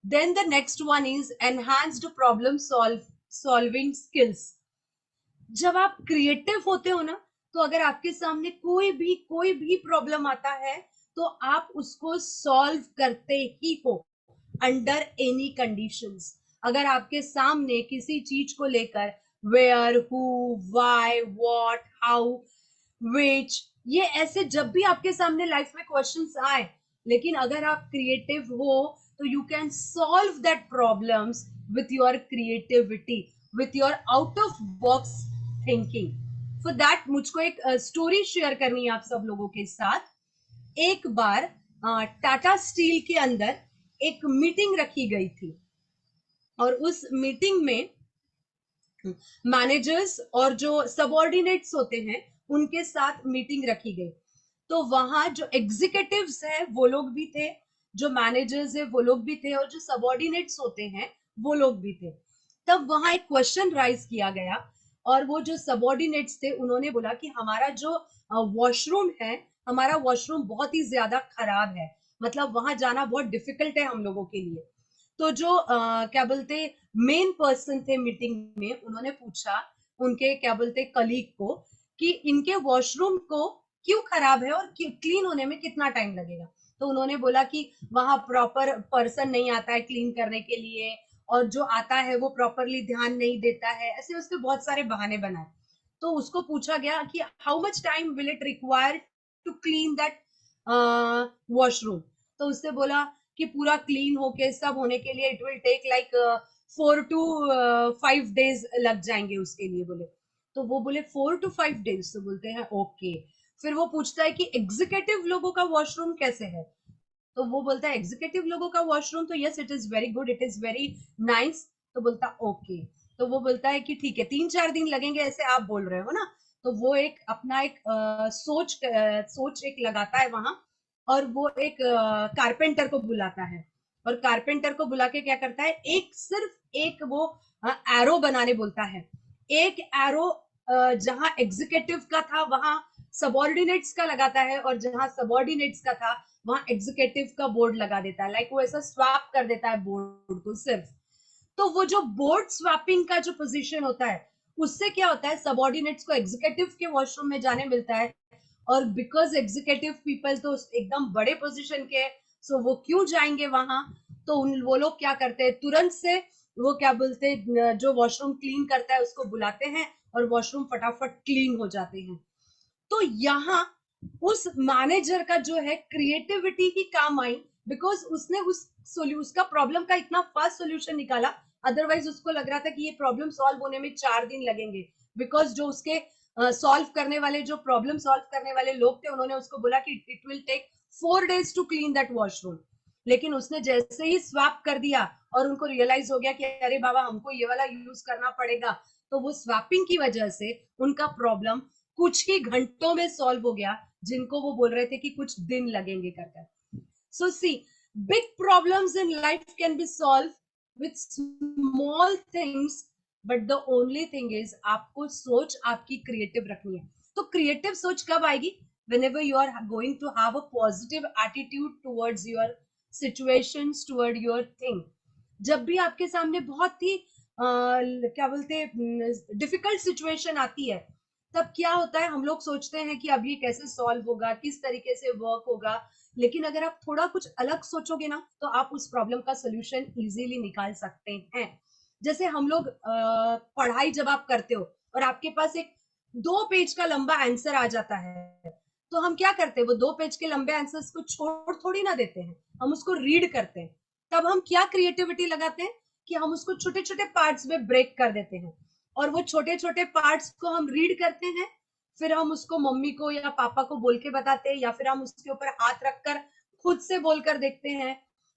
Then the next one is enhanced problem solving skills. जब आप क्रिएटिव होते हो ना, तो अगर आपके सामने कोई भी प्रॉब्लम आता है तो आप उसको सॉल्व करते ही हो अंडर एनी कंडीशंस. अगर आपके सामने किसी चीज को लेकर where, who, why, what, how, which, ये ऐसे जब भी आपके सामने लाइफ में क्वेश्चंस आए, लेकिन अगर आप क्रिएटिव हो तो you can solve that problems with your creativity, with your out of box thinking. For that मुझको एक स्टोरी शेयर करनी है आप सब लोगों के साथ. एक बार टाटा स्टील के अंदर एक मीटिंग रखी गई थी और उस मीटिंग में मैनेजर्स और जो सबऑर्डिनेट्स होते हैं उनके साथ मीटिंग रखी गई. तो वहां जो एग्जीक्यूटिव्स है वो लोग भी थे, जो मैनेजर्स है वो लोग भी थे, और जो सबऑर्डिनेट्स होते हैं वो लोग भी थे. तब वहां एक क्वेश्चन राइज किया गया और वो जो सबऑर्डिनेट्स थे उन्होंने बोला कि हमारा जो वॉशरूम है, हमारा वॉशरूम बहुत ही ज्यादा खराब है, मतलब वहां जाना बहुत डिफिकल्ट है हम लोगों के लिए. तो जो क्या बोलते मेन पर्सन थे मीटिंग में, उन्होंने पूछा उनके क्या बोलते कलीग को कि इनके वॉशरूम को क्यों खराब है और क्लीन होने में कितना टाइम लगेगा. तो उन्होंने बोला कि वहां प्रॉपर पर्सन नहीं आता है क्लीन करने के लिए, और जो आता है वो प्रॉपरली ध्यान नहीं देता है. ऐसे उसके बहुत सारे बहाने बनाए. तो उसको पूछा गया कि how much time will it require to clean that washroom. तो उससे बोला कि पूरा क्लीन होके सब होने के लिए it will take like 4 to 5 days लग जाएंगे उसके लिए बोले. तो वो बोले 4 to 5 days. तो बोलते हैं ओके. फिर वो पूछता है कि एग्जीक्यूटिव लोगों का वॉशरूम कैसे है. तो वो बोलता है एग्जीक्यूटिव लोगों का वॉशरूम तो yes it is very good, it is very nice. तो बोलता ओके. तो वो बोलता है कि ठीक है 3-4 दिन लगेंगे ऐसे आप बोल रहे हो ना. तो वो एक अपना एक सोच एक लगाता है वहां, और वो एक कारपेंटर को बुलाता है, और कारपेंटर को बुला के क्या करता है, सिर्फ एक वो एरो बनाने बोलता है. एक एरो जहां एग्जीक्यूटिव का था वहां सबऑर्डिनेट्स का लगाता है, और जहां सबऑर्डिनेट्स का था वहां एग्जीक्यूटिव का बोर्ड लगा देता है. लाइक वो ऐसा स्वैप कर देता है बोर्ड को सिर्फ. तो वो जो बोर्ड स्वैपिंग का जो पोजीशन होता है, उससे क्या होता है, सबऑर्डिनेट्स को एग्जीक्यूटिव के वॉशरूम में जाने मिलता है, और बिकॉज एग्जीक्यूटिव पीपल तो एकदम बड़े पोजीशन के, सो वो क्यों जाएंगे वहां. तो वो लोग क्या करते हैं, तुरंत से वो क्या बोलते हैं जो वॉशरूम क्लीन करता है उसको बुलाते हैं, और वॉशरूम फटाफट क्लीन हो जाते हैं. तो यहाँ उस मैनेजर का जो है क्रिएटिविटी ही काम आई बिकॉज उसने उसका प्रॉब्लम का इतना फास्ट सोल्यूशन निकाला, अदरवाइज उसको लग रहा था कि ये प्रॉब्लम सॉल्व होने में 4 दिन लगेंगे, बिकॉज जो उसके सॉल्व करने वाले, जो प्रॉब्लम सॉल्व करने वाले लोग थे, उन्होंने उसको बोला कि it will take 4 days to clean that washroom. लेकिन उसने जैसे ही स्वैप कर दिया और उनको रियलाइज हो गया कि अरे बाबा हमको ये वाला यूज करना पड़ेगा, तो वो स्वैपिंग की वजह से उनका प्रॉब्लम कुछ ही घंटों में सॉल्व हो गया, जिनको वो बोल रहे थे कि कुछ दिन लगेंगे कर। So see, big problems in life can be solved with small things, but the only thing is आपको सोच आपकी क्रिएटिव रखनी है। तो क्रिएटिव सोच कब आएगी? Whenever you are going to have a positive attitude towards your situations, toward your thing. जब भी आपके सामने बहुत ही क्या बोलते हैं डिफिकल्ट सिचुएशन आती है, तब क्या होता है, हम लोग सोचते हैं कि अब ये कैसे सॉल्व होगा, किस तरीके से वर्क होगा। लेकिन अगर आप थोड़ा कुछ अलग सोचोगे ना, तो आप उस प्रॉब्लम का सोल्यूशन इजीली निकाल सकते हैं। जैसे हम लोग पढ़ाई जब आप करते हो और आपके पास एक 2 पेज का लंबा आंसर आ जाता है, तो हम क्या करते हैं, वो 2 पेज के लंबे आंसर्स को छोड़ थोड़ी ना देते हैं, हम उसको रीड करते हैं। तब हम क्या क्रिएटिविटी लगाते हैं कि हम उसको छोटे छोटे पार्ट्स में ब्रेक कर देते हैं, और वो छोटे छोटे पार्ट्स को हम रीड करते हैं, फिर हम उसको मम्मी को या पापा को बोल के बताते हैं, या फिर हम उसके ऊपर हाथ रखकर खुद से बोलकर देखते हैं,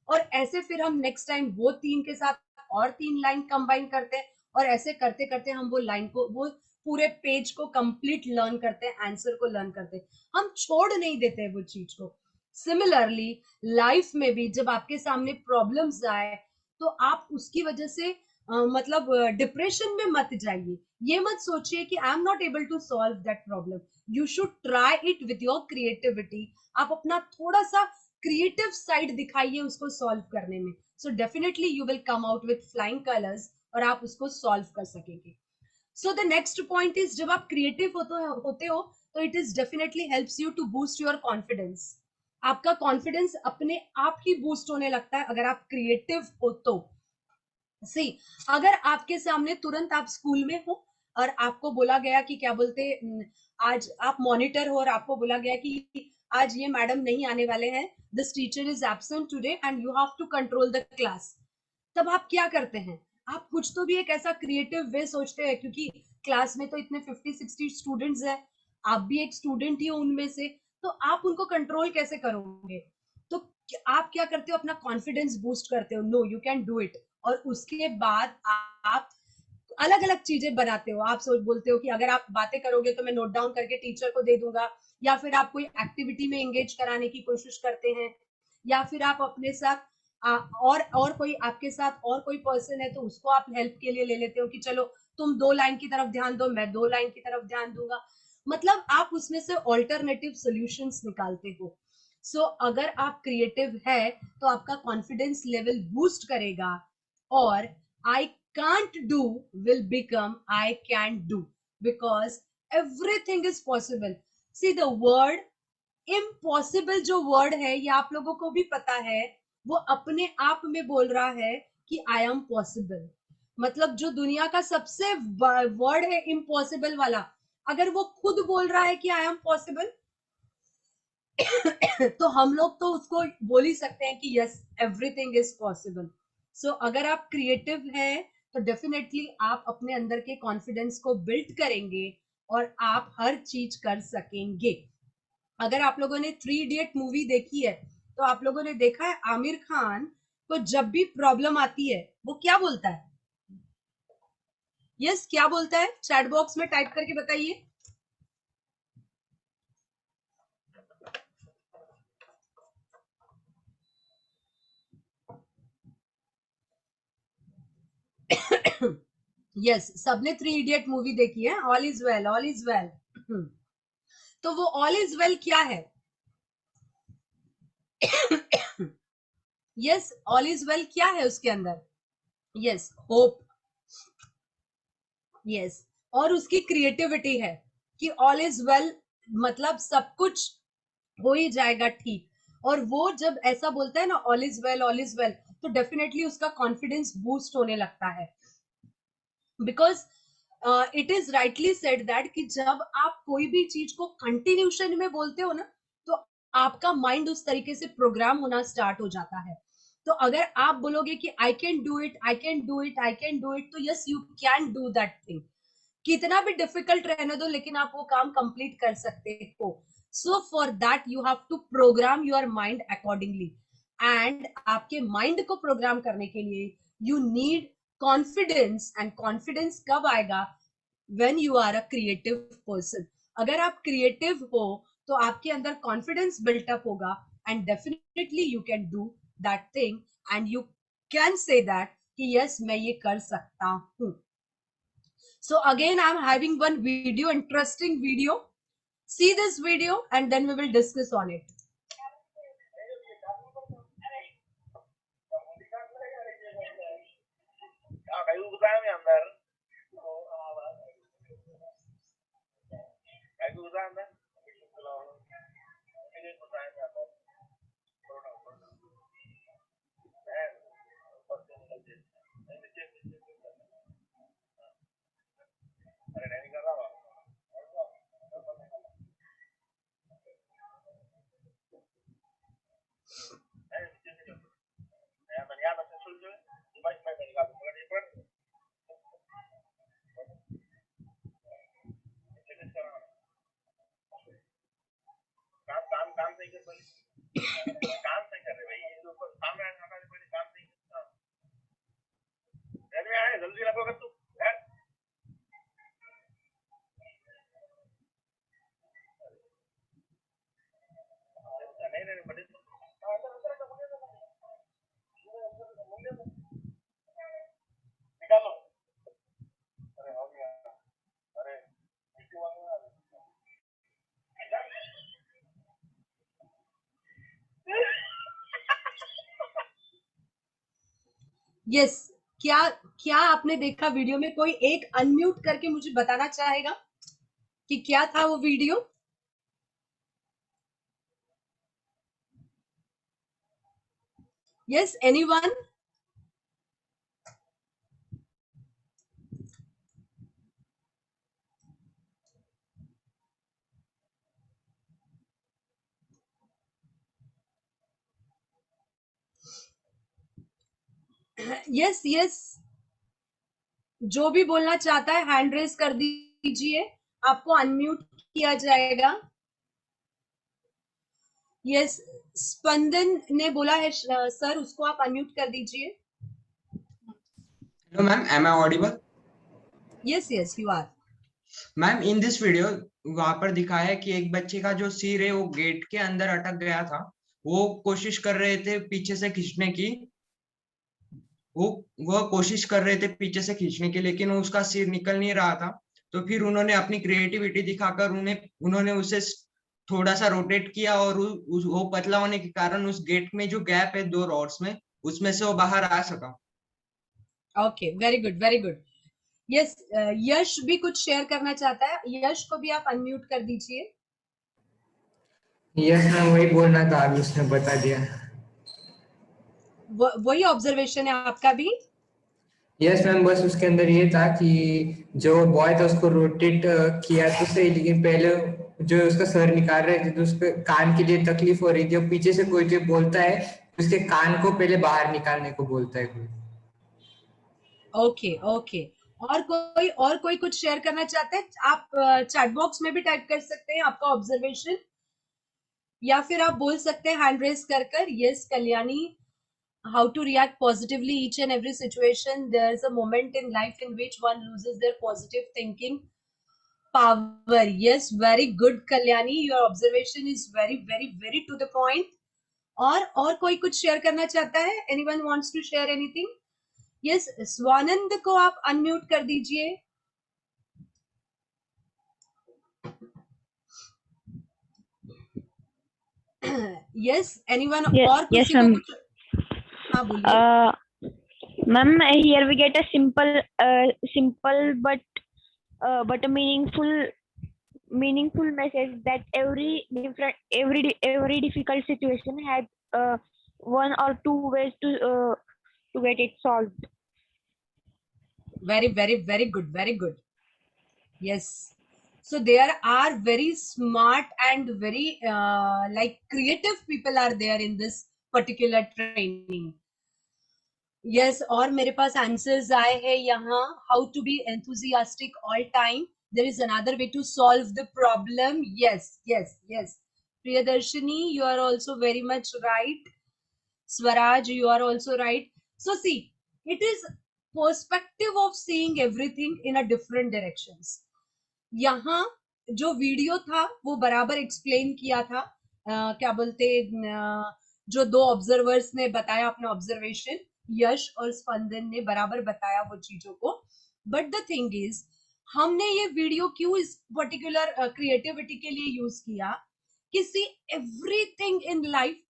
और ऐसे फिर हम नेक्स्ट टाइम वो 3 के साथ और 3 लाइन कंबाइन करते हैं, और ऐसे करते करते हम वो लाइन को, वो पूरे पेज को कंप्लीट लर्न करते हैं, आंसर को लर्न करते हैं, हम छोड़ नहीं देते हैं वो चीज को। सिमिलरली लाइफ में भी जब आपके सामने प्रॉब्लम्स आए, तो आप उसकी वजह से मतलब डिप्रेशन में मत जाइए। ये मत सोचिए कि I am not able to solve that problem, you should try it with your creativity. आप अपना थोड़ा सा क्रिएटिव साइड दिखाइए उसको सॉल्व करने में, so definitely you will come out with flying colours, और आप उसको सॉल्व कर सकेंगे। So the next point is, जब आप क्रिएटिव होते हो तो it is definitely helps you to boost your confidence. आपका कॉन्फिडेंस अपने आप ही बूस्ट होने लगता है अगर आप क्रिएटिव हो तो। सी, अगर आपके सामने तुरंत आप स्कूल में हो और आपको बोला गया कि क्या बोलते, आज आप मॉनिटर हो और आपको बोला गया कि आज ये मैडम नहीं आने वाले हैं, this teacher is absent today and you have to control the class, तब आप क्या करते हैं? आप कुछ तो भी एक ऐसा क्रिएटिव वे सोचते हैं, क्योंकि क्लास में तो इतने 50-60 स्टूडेंट्स हैं, आप भी एक स्टूडेंट ही हो उनमें से, तो आप उनको कंट्रोल कैसे करोगे? तो आप क्या करते हो? अपना कॉन्फिडेंस बूस्ट करते हो, no you can do it, और उसके बाद आप अलग अलग चीजें बनाते हो। आप सोच बोलते हो कि अगर आप बातें करोगे तो मैं नोट डाउन करके टीचर को दे दूंगा, या फिर आप कोई एक्टिविटी में एंगेज कराने की कोशिश करते हैं, या फिर आप अपने साथ और कोई आपके साथ और कोई पर्सन है तो उसको आप हेल्प के लिए ले लेते हो कि चलो तुम 2 लाइन की तरफ ध्यान दो, मैं 2 लाइन की तरफ ध्यान दूंगा। मतलब आप उसमें से ऑल्टरनेटिव सॉल्यूशंस निकालते हो। सो अगर आप क्रिएटिव है तो आपका कॉन्फिडेंस लेवल बूस्ट करेगा, और I can't do will become I can do, because everything is possible. See the word impossible, जो वर्ड है ये आप लोगों को भी पता है, वो अपने आप में बोल रहा है कि आई एम पॉसिबल। मतलब जो दुनिया का सबसे वर्ड है इम्पॉसिबल वाला, अगर वो खुद बोल रहा है कि आई एम पॉसिबल, तो हम लोग तो उसको बोल ही सकते हैं कि यस एवरीथिंग इज पॉसिबल। सो अगर आप क्रिएटिव हैं तो डेफिनेटली आप अपने अंदर के कॉन्फिडेंस को बिल्ड करेंगे और आप हर चीज कर सकेंगे। अगर आप लोगों ने 3 इडियट मूवी देखी है तो आप लोगों ने देखा है आमिर खान को जब भी प्रॉब्लम आती है वो क्या बोलता है? यस, क्या बोलता है? चैट बॉक्स में टाइप करके बताइए। यस, सबने 3 इडियट मूवी देखी है, all is well, all is well. तो वो ऑल इज वेल क्या है? यस, ऑल इज वेल क्या है उसके अंदर? Yes, hope. यस, और उसकी क्रिएटिविटी है कि ऑल इज वेल, मतलब सब कुछ हो ही जाएगा ठीक। और वो जब ऐसा बोलता है ना all is well, all is well, तो डेफिनेटली उसका कॉन्फिडेंस बूस्ट होने लगता है। Because it is rightly said that कि जब आप कोई भी चीज को कंटिन्यूशन में बोलते हो ना, तो आपका माइंड उस तरीके से प्रोग्राम होना स्टार्ट हो जाता है। तो अगर आप बोलोगे कि I can do it, I can do it, I can do it, तो yes you can do that thing. कितना भी डिफिकल्ट रहने दो, लेकिन आप वो काम कंप्लीट कर सकते हो। So for that you have to program your mind accordingly. And आपके माइंड को प्रोग्राम करने के लिए you need confidence. And confidence कब आएगा? When you are a creative person. अगर आप क्रिएटिव हो तो आपके अंदर कॉन्फिडेंस बिल्टअप होगा, and definitely you can do that thing, and you can say that कि यस मैं ये कर सकता हूं। So again, I'm having one video, interesting video. See this video and then we will discuss on it. Yes, क्या क्या आपने देखा वीडियो में? कोई एक अनम्यूट करके मुझे बताना चाहेगा कि क्या था वो video? Yes, anyone? Yes, yes. जो भी बोलना चाहता है हैंड रेज कर दीजिए, आपको अनम्यूट किया जाएगा। यस, स्पंदन ने बोला है सर, उसको आप अनम्यूट कर दीजिए। Hello ma'am, am I audible? Yes yes you are. Ma'am in this video वहां पर दिखाया है कि एक बच्चे का जो सिर है वो गेट के अंदर अटक गया था। वो कोशिश कर रहे थे पीछे से खींचने की, वो कोशिश कर रहे थे पीछे से खींचने की, लेकिन उसका सिर निकल नहीं रहा था। तो फिर उन्होंने अपनी क्रिएटिविटी दिखाकर उन्होंने उसे थोड़ा सा रोटेट किया, और वो पतला होने के कारण उस गेट में जो गैप है 2 रॉड्स में, उसमें से वो बाहर आ सका। Okay, very good very good. Yes, Yash भी कुछ शेयर करना चाहता है। यश को भी आप अनम्यूट कर दीजिए। यस मैम, वही बोलना था, अभी उसने बता दिया। वही ऑब्जर्वेशन है आपका भी? यस मैम, बस उसके अंदर ये था कि जो बॉय था उसको रोटेट किया तो सही, लेकिन पहले जो उसका सर निकाल रहे थे तो उसके कान के लिए तकलीफ हो रही थी, और पीछे से कोई जो बोलता है उसके कान को पहले बाहर निकालने को बोलता है कोई। Okay okay. और कोई कुछ शेयर करना चाहते हैं? आप चैट बॉक्स में भी टाइप कर सकते हैं आपका ऑब्जर्वेशन, या फिर आप बोल सकते हैं हैंड रेज कर। Yes Kalyani, how to react positively each and every situation. There's a moment in life in which one loses their positive thinking power. Yes, very good Kalyani, your observation is very very very to the point. और कोई कुछ share करना चाहता है? Anyone wants to share anything? Yes, Swanand को आप unmute कर दीजिए। Yes, anyone? और किसी को कुछ? हाँ बोलिए। Ma'am, here we get a simple but a meaningful message that every difficult situation had one or two ways to get it solved. Very very very good, very good. Yes, So there are very smart and very like creative people are there in this particular training. Yes, और मेरे पास answers आए हैं यहाँ. How to be enthusiastic all time. There is another way to solve the problem. Yes, yes, yes. Priyadarshini, you are also very much right. Swaraj, you are also right. So see, it is perspective of seeing everything in a different directions. यहाँ जो video था वो बराबर explain किया था. क्या बोलते जो दो ऑब्जर्वर्स ने बताया अपना ऑब्जर्वेशन, यश और स्पंदन ने बराबर बताया वो चीजों को. बट द थिंग इज, हमने ये वीडियो क्यों इस पर्टिकुलर क्रिएटिविटी के लिए यूज किया कि सी एवरीथिंग इन लाइफ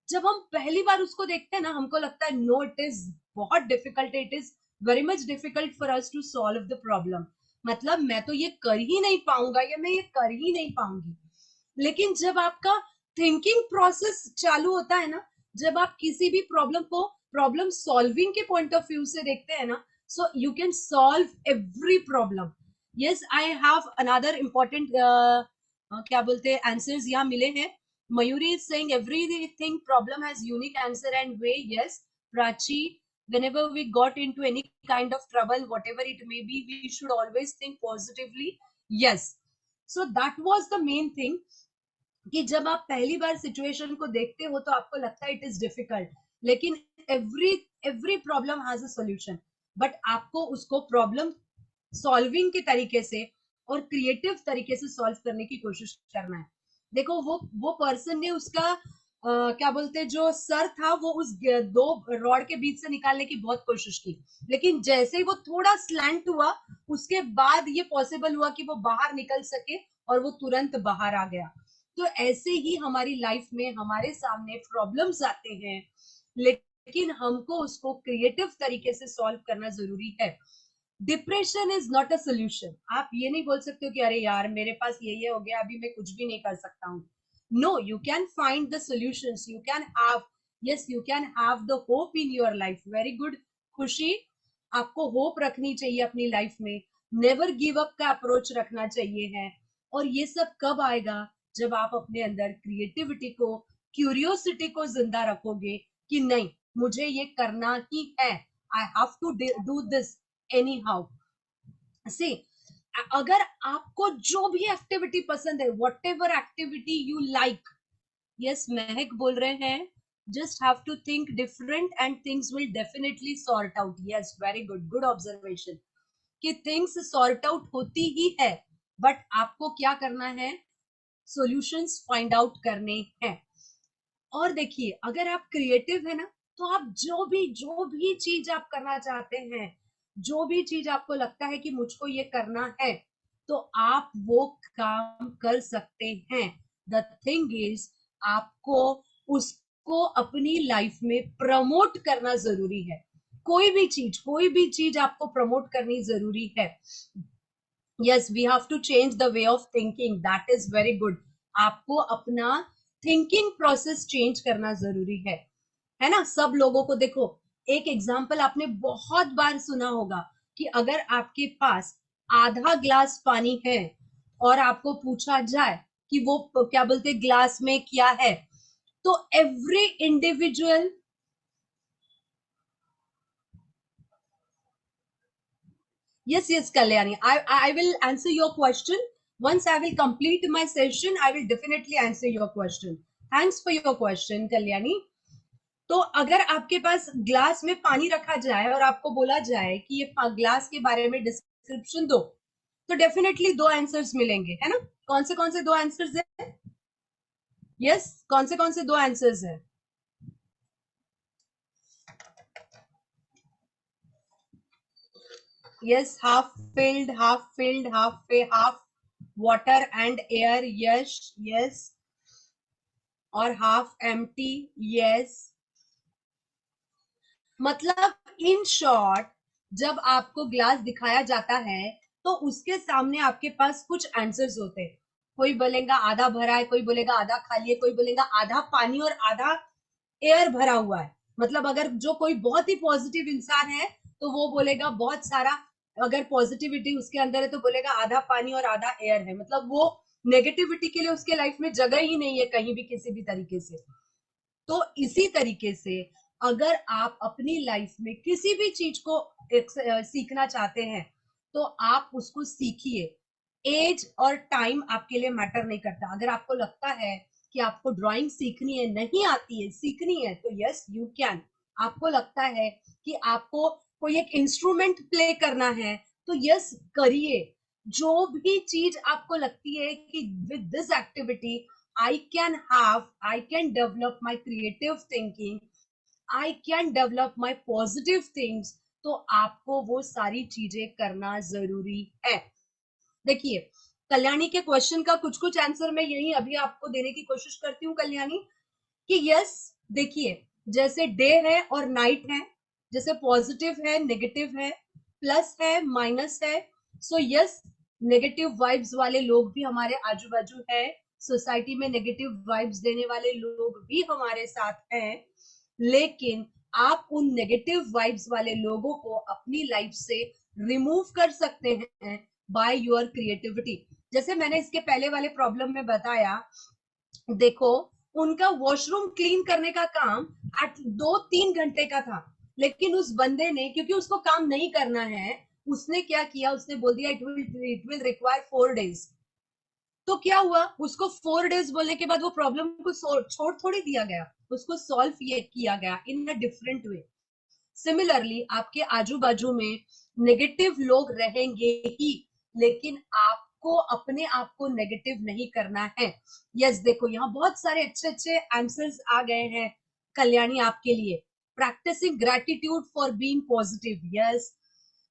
जब हम पहली बार उसको देखते हैं ना, हमको लगता है नो इट इज बहुत difficult, it is very much difficult for us to solve the problem. मतलब मैं तो ये कर ही नहीं पाऊंगा या मैं ये कर ही नहीं पाऊंगी. लेकिन जब आपका थिंकिंग प्रोसेस चालू होता है ना, जब आप किसी भी प्रॉब्लम को प्रॉब्लम सॉल्विंग के पॉइंट ऑफ व्यू से देखते हैं ना, so you can solve every problem. Yes, I have another important क्या बोलते हैं आंसर्स यहाँ मिले हैं. Mayuri is saying everything problem has unique answer and way. Yes, Prachi, whenever we got into any kind of trouble, whatever it may be, we should always think positively. Yes, so that was the main thing कि जब आप पहली बार situation को देखते हो तो आपको लगता है इट इज डिफिकल्ट, लेकिन every problem has a solution. But आपको उसको प्रॉब्लम सॉल्विंग के तरीके से और क्रिएटिव तरीके से सॉल्व करने की कोशिश करना है. देखो वो पर्सन ने उसका क्या बोलते हैं जो सर था वो उस दो रॉड के बीच से निकालने की बहुत कोशिश की, लेकिन जैसे ही वो थोड़ा स्लैंट हुआ उसके बाद ये पॉसिबल हुआ कि वो बाहर निकल सके और वो तुरंत बाहर आ गया. तो ऐसे ही हमारी लाइफ में हमारे सामने प्रॉब्लम्स आते हैं, लेकिन हमको उसको क्रिएटिव तरीके से सॉल्व करना जरूरी है. Depression is not a solution. आप ये नहीं बोल सकते हो कि अरे यार मेरे पास ये हो गया, अभी मैं कुछ भी नहीं कर सकता हूँ. No, you can find the solutions. You can have, yes, you can have the hope in your life. Very good Khushi, आपको होप रखनी चाहिए अपनी लाइफ में. नेवर गिव अप का अप्रोच रखना चाहिए है. और ये सब कब आएगा? जब आप अपने अंदर क्रिएटिविटी को, क्यूरियोसिटी को जिंदा रखोगे कि नहीं मुझे ये करना ही है. I have to do this anyhow. See, अगर आपको जो भी एक्टिविटी पसंद है, whatever activity you like, yes, महक बोल रहे हैं, just have to think different and things will definitely sort out. Yes, very good, good observation. कि things sort out होती ही है, but आपको क्या करना है? solutions find out करने हैं. और देखिए, अगर आप क्रिएटिव है ना, तो आप जो भी चीज आप करना चाहते हैं, जो भी चीज आपको लगता है कि मुझको ये करना है, तो आप वो काम कर सकते हैं. द थिंग इज, आपको उसको अपनी लाइफ में प्रमोट करना जरूरी है. कोई भी चीज आपको प्रमोट करनी जरूरी है. Yes, we have to change the way of thinking. That is very good. आपको अपना थिंकिंग प्रोसेस चेंज करना जरूरी है ना. सब लोगों को देखो, एक एग्जाम्पल आपने बहुत बार सुना होगा कि अगर आपके पास आधा ग्लास पानी है और आपको पूछा जाए कि वो क्या बोलते ग्लास में क्या है, तो every individual, yes Kalyani, I will answer your question. Once I will complete my session, I will definitely answer your question. Thanks for your question, Kalyani. तो अगर आपके पास ग्लास में पानी रखा जाए और आपको बोला जाए कि ये ग्लास के बारे में डिस्क्रिप्शन दो, तो डेफिनेटली दो आंसर्स मिलेंगे, है ना. कौन से दो आंसर्स है? यस, कौन से दो आंसर्स है? Yes, half filled, half water and air. Yes, और हाफ एम्प्टी. यस, मतलब इन शॉर्ट, जब आपको ग्लास दिखाया जाता है तो उसके सामने आपके पास कुछ आंसर्स होते हैं. कोई बोलेगा आधा भरा है, कोई बोलेगा आधा खाली है, कोई बोलेगा आधा पानी और आधा एयर भरा हुआ है. मतलब अगर जो कोई बहुत ही पॉजिटिव इंसान है तो वो बोलेगा बहुत सारा अगर पॉजिटिविटी उसके अंदर है तो बोलेगा आधा पानी और आधा एयर है, मतलब वो नेगेटिविटी के लिए उसके लाइफ में जगह ही नहीं है कहीं भी किसी भी तरीके से। तो इसी तरीके से अगर आप अपनी लाइफ में किसी भी चीज को सीखना चाहते हैं तो आप उसको सीखिए। एज और टाइम आपके लिए मैटर नहीं करता। अगर आपको लगता है कि आपको ड्राइंग सीखनी है, नहीं आती है, सीखनी है, तो यस यू कैन। आपको लगता है कि आपको कोई एक इंस्ट्रूमेंट प्ले करना है तो यस करिए। जो भी चीज आपको लगती है कि with this activity I can develop my creative thinking, I can develop my positive things, तो आपको वो सारी चीजें करना जरूरी है। देखिए कल्याणी के क्वेश्चन का कुछ कुछ आंसर मैं यही अभी आपको देने की कोशिश करती हूँ कल्याणी, कि यस देखिए जैसे डे है और नाइट है, जैसे पॉजिटिव है नेगेटिव है, प्लस है माइनस है, सो यस नेगेटिव वाइब्स वाले लोग भी हमारे आजू बाजू है, सोसाइटी में नेगेटिव वाइब्स देने वाले लोग भी हमारे साथ हैं, लेकिन आप उन नेगेटिव वाइब्स वाले लोगों को अपनी लाइफ से रिमूव कर सकते हैं बाय योर क्रिएटिविटी। जैसे मैंने इसके पहले वाले प्रॉब्लम में बताया, देखो उनका वॉशरूम क्लीन करने का काम 2-3 घंटे का था, लेकिन उस बंदे ने क्योंकि उसको काम नहीं करना है, उसने क्या किया, उसने बोल दिया इट विल रिक्वायर 4 days। तो क्या हुआ, उसको 4 days बोलने के बाद वो प्रॉब्लम को छोड़ थोड़ी दिया गया, उसको सॉल्व किया गया इन अ डिफरेंट वे। सिमिलरली आपके आजू बाजू में नेगेटिव लोग रहेंगे ही, लेकिन आपको अपने आप को नेगेटिव नहीं करना है। यस देखो यहाँ बहुत सारे अच्छे अच्छे आंसर्स आ गए हैं कल्याणी आपके लिए। Practising gratitude for being positive, yes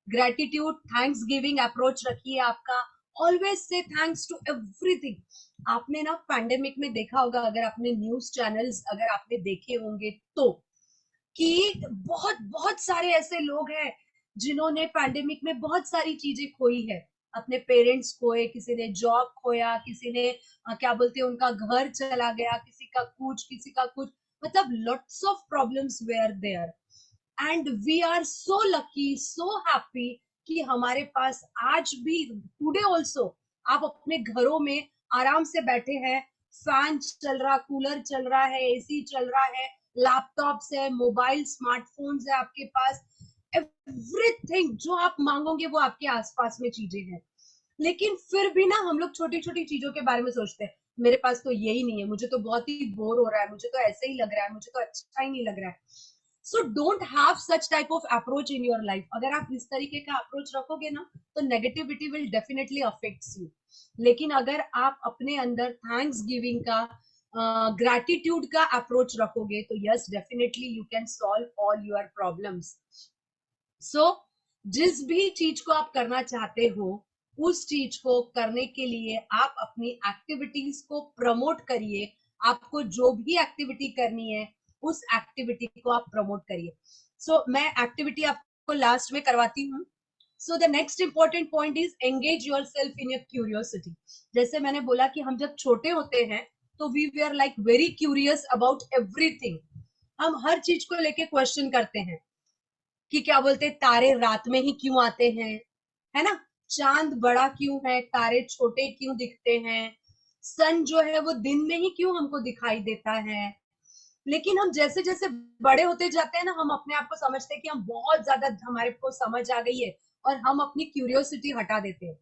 gratitude, thanks giving approach रखिए आपका, always say thanks to everything. आपने ना पैंडेमिक में देखा होगा, अगर आपने न्यूज चैनल्स अगर आपने देखे होंगे तो, कि बहुत बहुत सारे ऐसे लोग हैं जिन्होंने पैंडेमिक में बहुत सारी चीजें खोई है, अपने पेरेंट्स खोए, किसी ने जॉब खोया, किसी ने क्या बोलते हैं उनका घर चला गया, किसी का कुछ किसी का कुछ, मतलब lots of problems where there and we are so lucky so happy कि हमारे पास आज भी टुडे ऑल्सो आप अपने घरों में आराम से बैठे हैं, फैन चल रहा, कूलर चल रहा है, एसी चल रहा है, लैपटॉप्स है, मोबाइल स्मार्टफोन्स है आपके पास, एवरीथिंग जो आप मांगोगे वो आपके आसपास में चीजें हैं। लेकिन फिर भी ना हम लोग छोटी छोटी चीजों के बारे में सोचते हैं, मेरे पास तो यही नहीं है, मुझे तो बहुत ही बोर हो रहा है, मुझे तो ऐसे ही लग रहा है, मुझे तो अच्छा ही नहीं लग रहा है। So don't have such type of approach in your life. अगर आप इस तरीके का अप्रोच रखोगे ना तो negativity will definitely affects you. लेकिन अगर आप अपने अंदर थैंक्स गिविंग का ग्रैटिट्यूड का अप्रोच रखोगे तो yes definitely you can solve all your problems. So जिस भी चीज को आप करना चाहते हो उस चीज को करने के लिए आप अपनी एक्टिविटीज को प्रमोट करिए। आपको जो भी एक्टिविटी करनी है उस एक्टिविटी को आप प्रमोट करिए। सो मैं एक्टिविटी आपको लास्ट में करवाती हूँ। सो the next important point is engage yourself in your curiosity. जैसे मैंने बोला कि हम जब छोटे होते हैं तो we were like very curious about everything. हम हर चीज को लेके क्वेश्चन करते हैं कि क्या बोलते तारे रात में ही क्यों आते हैं, है ना, चांद बड़ा क्यों है, तारे छोटे क्यों दिखते हैं, सन जो है वो दिन में ही क्यों हमको दिखाई देता है। लेकिन हम जैसे जैसे बड़े होते जाते हैं ना, हम अपने आप को समझते हैं कि हम बहुत ज्यादा हमारे को समझ आ गई है और हम अपनी क्यूरियोसिटी हटा देते हैं।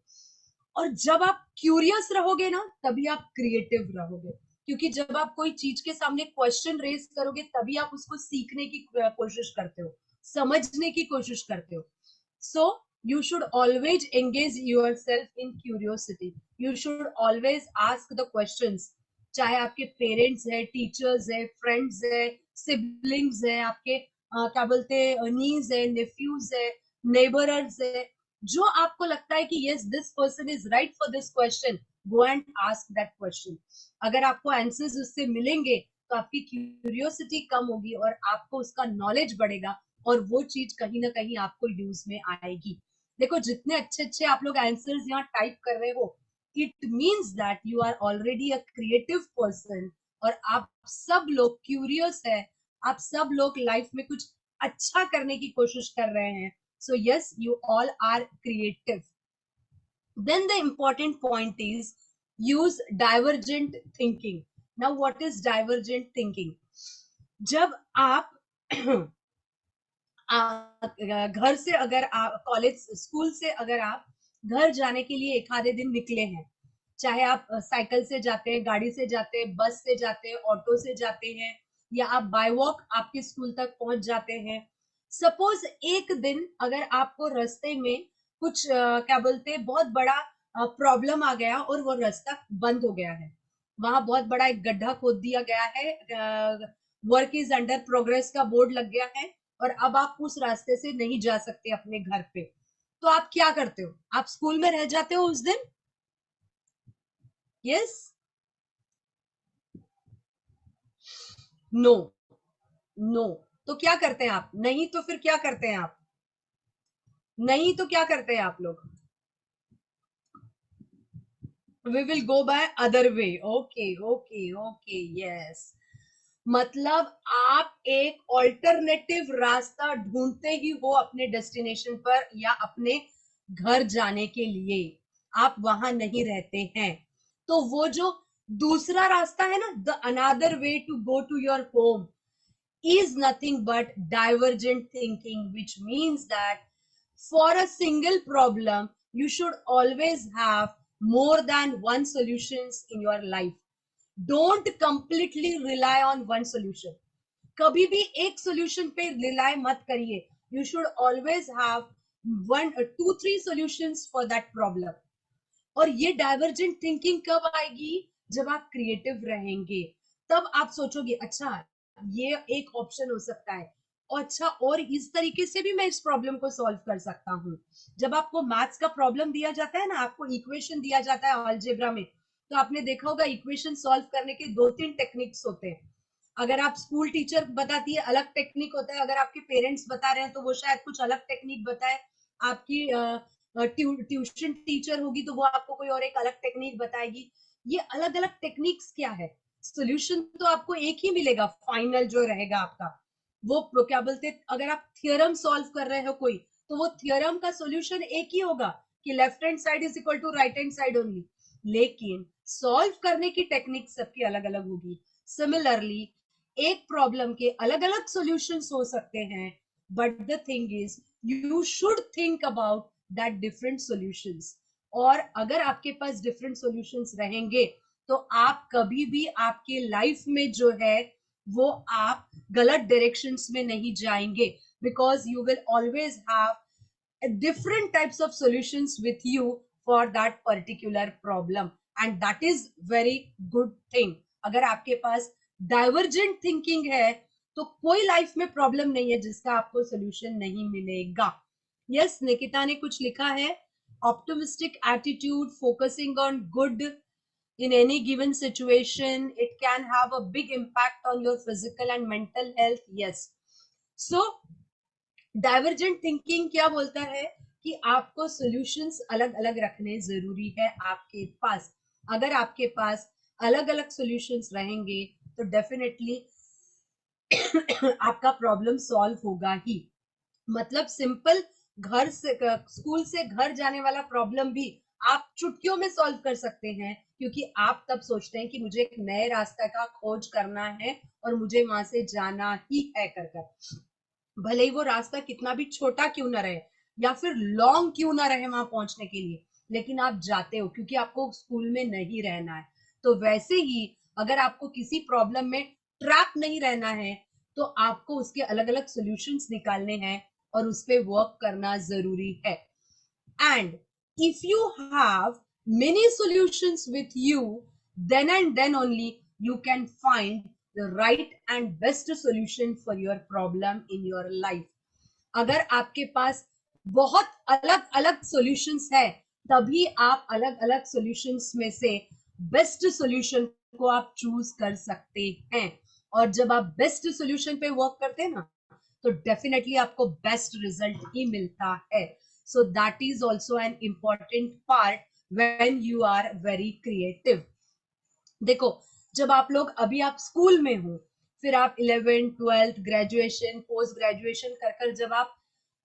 और जब आप क्यूरियस रहोगे ना तभी आप क्रिएटिव रहोगे, क्योंकि जब आप कोई चीज के सामने क्वेश्चन रेज करोगे तभी आप उसको सीखने की कोशिश करते हो, समझने की कोशिश करते हो। सो you should always engage yourself in curiosity. You should always ask the questions. चाहे आपके पेरेंट्स है, टीचर्स है, फ्रेंड्स है, सिबलिंग्स है, आपके क्या बोलते हैं नीज है, नेफ्यूज है, नेबरर्स है, जो आपको लगता है कि yes this person is right for this question, go and ask that question. अगर आपको आंसर्स उससे मिलेंगे तो आपकी क्यूरियोसिटी कम होगी और आपको उसका नॉलेज बढ़ेगा और वो चीज कहीं ना कहीं आपको यूज में आएगी। देखो जितने अच्छे अच्छे आप लोग आंसर्स यहाँ टाइप कर रहे हो, it means that you are already a creative person और आप सब लोग क्यूरियस है, आप सब लोग लाइफ में कुछ अच्छा करने की कोशिश कर रहे हैं So yes, you all are creative. Then the important point is use divergent thinking. Now what is divergent thinking? जब आप घर से अगर आप कॉलेज स्कूल से अगर आप घर जाने के लिए एक आधे दिन निकले हैं, चाहे आप साइकिल से जाते हैं, गाड़ी से जाते हैं, बस से जाते हैं, ऑटो से जाते हैं, या आप बाय वॉक आपके स्कूल तक पहुंच जाते हैं। सपोज एक दिन अगर आपको रास्ते में कुछ क्या बोलते हैं बहुत बड़ा प्रॉब्लम आ गया और वो रास्ता बंद हो गया है, वहां बहुत बड़ा एक गड्ढा खोद दिया गया है, वर्क इज अंडर प्रोग्रेस का बोर्ड लग गया है और अब आप उस रास्ते से नहीं जा सकते अपने घर पे, तो आप क्या करते हो? आप स्कूल में रह जाते हो उस दिन? Yes, no, no. तो क्या करते हैं आप? नहीं तो फिर क्या करते हैं आप? नहीं तो क्या करते हैं आप लोग? We will go by other way. Okay okay okay, yes. मतलब आप एक ऑल्टरनेटिव रास्ता ढूंढते ही हो अपने डेस्टिनेशन पर या अपने घर जाने के लिए, आप वहां नहीं रहते हैं। तो वो जो दूसरा रास्ता है ना, the another way to go to your home is nothing but divergent thinking, which means that for a single problem you should always have more than one solutions in your life. Don't completely rely on one solution. कभी भी एक solution पे rely मत करिए. You should always have one, two, three solutions for that problem. और ये divergent thinking कब आएगी? जब आप क्रिएटिव रहेंगे, तब आप सोचोगे अच्छा ये एक ऑप्शन हो सकता है, अच्छा और इस तरीके से भी मैं इस प्रॉब्लम को सॉल्व कर सकता हूँ। जब आपको मैथ्स का प्रॉब्लम दिया जाता है ना, आपको इक्वेशन दिया जाता है अलजेब्रा में, तो आपने देखा होगा इक्वेशन सॉल्व करने के 2-3 टेक्निक्स होते हैं। अगर आप स्कूल टीचर बताती है अलग टेक्निक होता है, अगर आपके पेरेंट्स बता रहे हैं तो वो शायद कुछ अलग टेक्निक बताए, आपकी ट्यूशन टीचर होगी तो वो आपको कोई और एक अलग टेक्निक बताएगी। ये अलग अलग टेक्निक्स क्या है, सोल्यूशन तो आपको एक ही मिलेगा, फाइनल जो रहेगा आपका वो क्या बोलते हैं, अगर आप थियरम सॉल्व कर रहे हो कोई, तो वो थियरम का सोल्यूशन एक ही होगा कि left hand side is equal to right hand side only, लेकिन सॉल्व करने की टेक्निक सबकी अलग अलग होगी। सिमिलरली एक प्रॉब्लम के अलग अलग सॉल्यूशंस हो सकते हैं, but the thing is you should think about that different solutions. और अगर आपके पास डिफरेंट सॉल्यूशंस रहेंगे तो आप कभी भी आपके लाइफ में जो है वो आप गलत डायरेक्शंस में नहीं जाएंगे, because you will always have different types of solutions with you for that particular problem, and that is very good thing. अगर आपके पास divergent thinking है तो कोई लाइफ में प्रॉब्लम नहीं है जिसका आपको सोल्यूशन नहीं मिलेगा। यस, निकिता ने कुछ लिखा है, optimistic attitude, focusing on good in any given situation, it can have a big impact on your physical and mental health. Yes, so divergent thinking क्या बोलता है कि आपको सॉल्यूशंस अलग अलग रखने जरूरी है आपके पास। अगर आपके पास अलग अलग सॉल्यूशंस रहेंगे तो डेफिनेटली आपका प्रॉब्लम सॉल्व होगा ही। मतलब सिंपल घर से स्कूल से घर जाने वाला प्रॉब्लम भी आप चुटकियों में सॉल्व कर सकते हैं, क्योंकि आप तब सोचते हैं कि मुझे एक नए रास्ते का खोज करना है और मुझे वहां से जाना ही है कर। भले ही वो रास्ता कितना भी छोटा क्यों ना रहे या फिर लॉन्ग क्यों ना रहे वहां पहुंचने के लिए, लेकिन आप जाते हो क्योंकि आपको स्कूल में नहीं रहना है। तो वैसे ही अगर आपको किसी प्रॉब्लम में ट्रैप नहीं रहना है तो आपको उसके अलग अलग सॉल्यूशंस निकालने हैं और उस पे वर्क करना जरूरी है। And if you have many solutions with you, then and then only you can find the right and best solution for your problem in your life. अगर आपके पास बहुत अलग अलग सॉल्यूशंस है तभी आप अलग अलग सॉल्यूशंस में से बेस्ट सॉल्यूशन को आप चूज कर सकते हैं, और जब आप बेस्ट सॉल्यूशन पे वर्क करते हैं ना तो डेफिनेटली आपको बेस्ट रिजल्ट ही मिलता है। So that is also an important part when you are very creative. देखो, जब आप लोग अभी आप स्कूल में हो, फिर आप 11th 12th graduation post graduation कर जब आप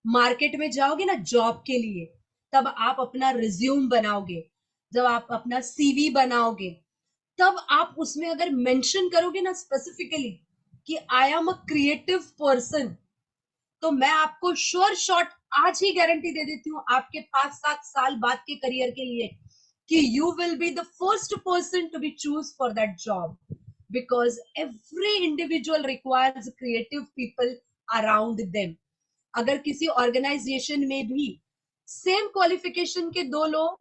मार्केट में जाओगे ना जॉब के लिए, तब आप अपना रिज्यूम बनाओगे, जब आप अपना सीवी बनाओगे, तब आप उसमें अगर मेंशन करोगे ना स्पेसिफिकली कि I am a creative person, तो मैं आपको श्योर शॉट आज ही गारंटी दे देती हूँ आपके 5-7 साल बाद के करियर के लिए कि you will be the first person to be choose for that job, because every individual requires creative people around them. अगर किसी ऑर्गेनाइजेशन में भी सेम क्वालिफिकेशन के दो लोग,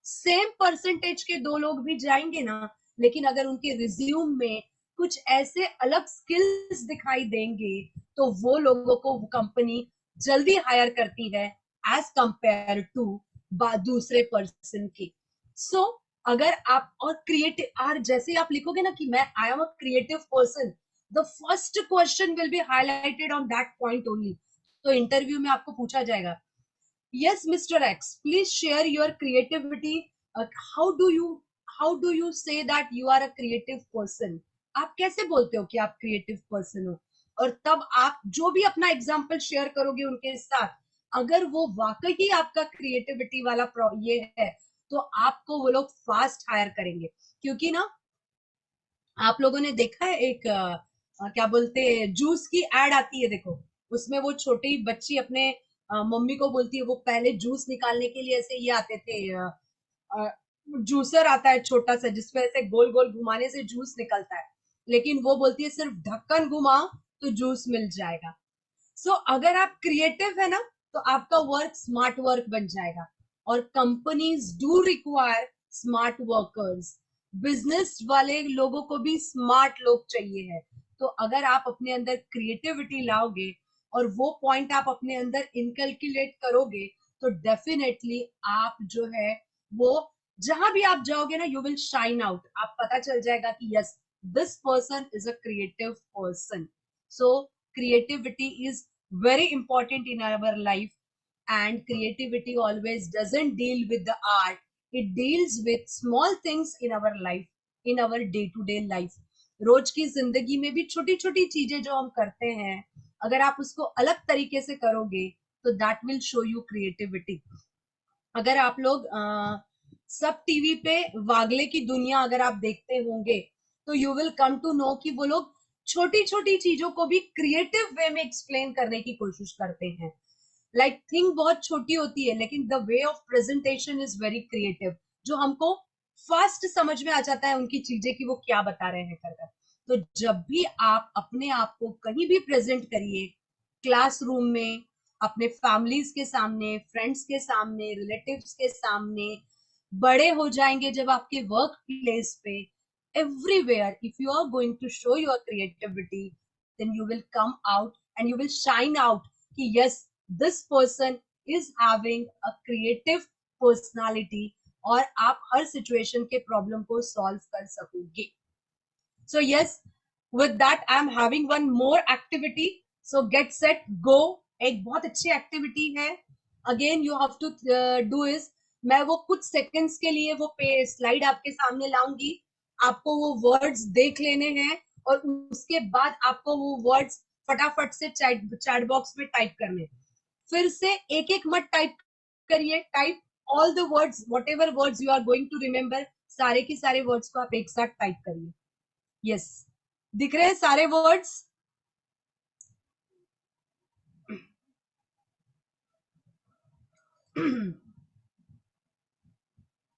सेम परसेंटेज के दो लोग भी जाएंगे ना, लेकिन अगर उनके रिज्यूम में कुछ ऐसे अलग स्किल्स दिखाई देंगे, तो वो लोगों को कंपनी जल्दी हायर करती है एज कंपेयर टू दूसरे पर्सन के। सो अगर आप और क्रिएटिव और जैसे आप लिखोगे ना कि मैं I am a creative person, the first question will be highlighted on that point only. तो इंटरव्यू में आपको पूछा जाएगा, yes Mr. X, please share your creativity. How do you say that you are a creative person? आप कैसे बोलते हो कि आप क्रिएटिव पर्सन हो? और तब आप जो भी अपना एग्जाम्पल शेयर करोगे उनके साथ, अगर वो वाकई ही आपका क्रिएटिविटी वाला ये है, तो आपको वो लोग फास्ट हायर करेंगे। क्योंकि ना आप लोगों ने देखा है एक क्या बोलते हैं जूस की एड आती है, देखो उसमें वो छोटी बच्ची अपने मम्मी को बोलती है, वो पहले जूस निकालने के लिए ऐसे ये आते थे, जूसर आता है छोटा सा जिसमें ऐसे गोल गोल घुमाने से जूस निकलता है, लेकिन वो बोलती है सिर्फ ढक्कन घुमाओ तो जूस मिल जाएगा। सो अगर आप क्रिएटिव है ना, तो आपका वर्क स्मार्ट वर्क बन जाएगा, और companies do require smart workers. Business वाले लोगों को भी स्मार्ट लोग चाहिए है। तो अगर आप अपने अंदर क्रिएटिविटी लाओगे और वो पॉइंट आप अपने अंदर इनकलकुलेट करोगे, तो डेफिनेटली आप जो है वो जहां भी आप जाओगे ना, यू विल शाइन आउट। आप पता चल जाएगा कि yes this person is a creative person. So creativity is very important in our life, and creativity always doesn't deal with the art, it deals with small things in our life, in our day to day life। रोज की जिंदगी में भी छोटी छोटी चीजें जो हम करते हैं, अगर आप उसको अलग तरीके से करोगे, तो that will show you creativity. अगर आप लोग सब टीवी पे वागले की दुनिया अगर आप देखते होंगे, तो you will come to know कि वो लोग छोटी छोटी चीजों को भी क्रिएटिव वे में एक्सप्लेन करने की कोशिश करते हैं। लाइक थिंग बहुत छोटी होती है, लेकिन the way of presentation is very creative, जो हमको फास्ट समझ में आ जाता है उनकी चीजें कि वो क्या बता रहे हैं कर। तो जब भी आप अपने आप को कहीं भी प्रेजेंट करिए, क्लासरूम में, अपने फैमिलीज के सामने, फ्रेंड्स के सामने, रिलेटिव्स के सामने, बड़े हो जाएंगे जब आपके वर्क प्लेस पे, everywhere if you are going to show your creativity, then you will come out and you will shine out कि yes this person is having a creative personality, और आप हर सिचुएशन के प्रॉब्लम को solve कर सकोगे। So yes, with that I am having one more activity, so get set go। एक बहुत अच्छी एक्टिविटी है, again you have to do is, मैं वो कुछ सेकंड्स के लिए वो पे स्लाइड आपके सामने लाऊंगी, आपको वो वर्ड्स देख लेने हैं, और उसके बाद आपको वो वर्ड्स फटाफट से चैट बॉक्स में टाइप करने। फिर से एक एक मत टाइप करिए, type all the words, whatever words you are going to remember, सारे के सारे वर्ड्स को आप एक साथ टाइप करिए। यस दिख रहे हैं सारे वर्ड्स?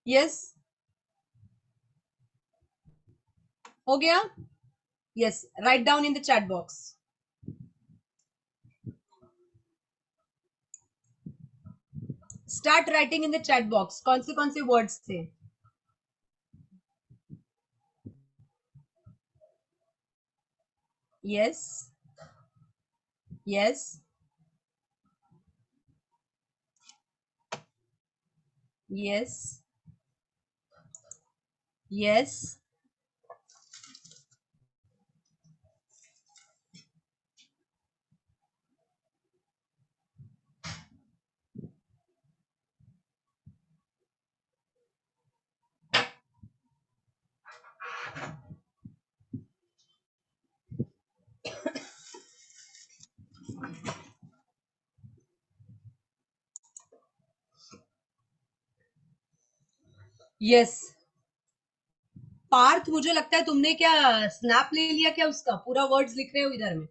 यस हो गया? Yes write down in the chat box. Start writing in the chat box, कौन से वर्ड्स थे? Yes yes yes yes yes Parth, मुझे लगता है तुमने क्या स्नैप ले लिया क्या, उसका पूरा वर्ड्स लिख रहे हो इधर में?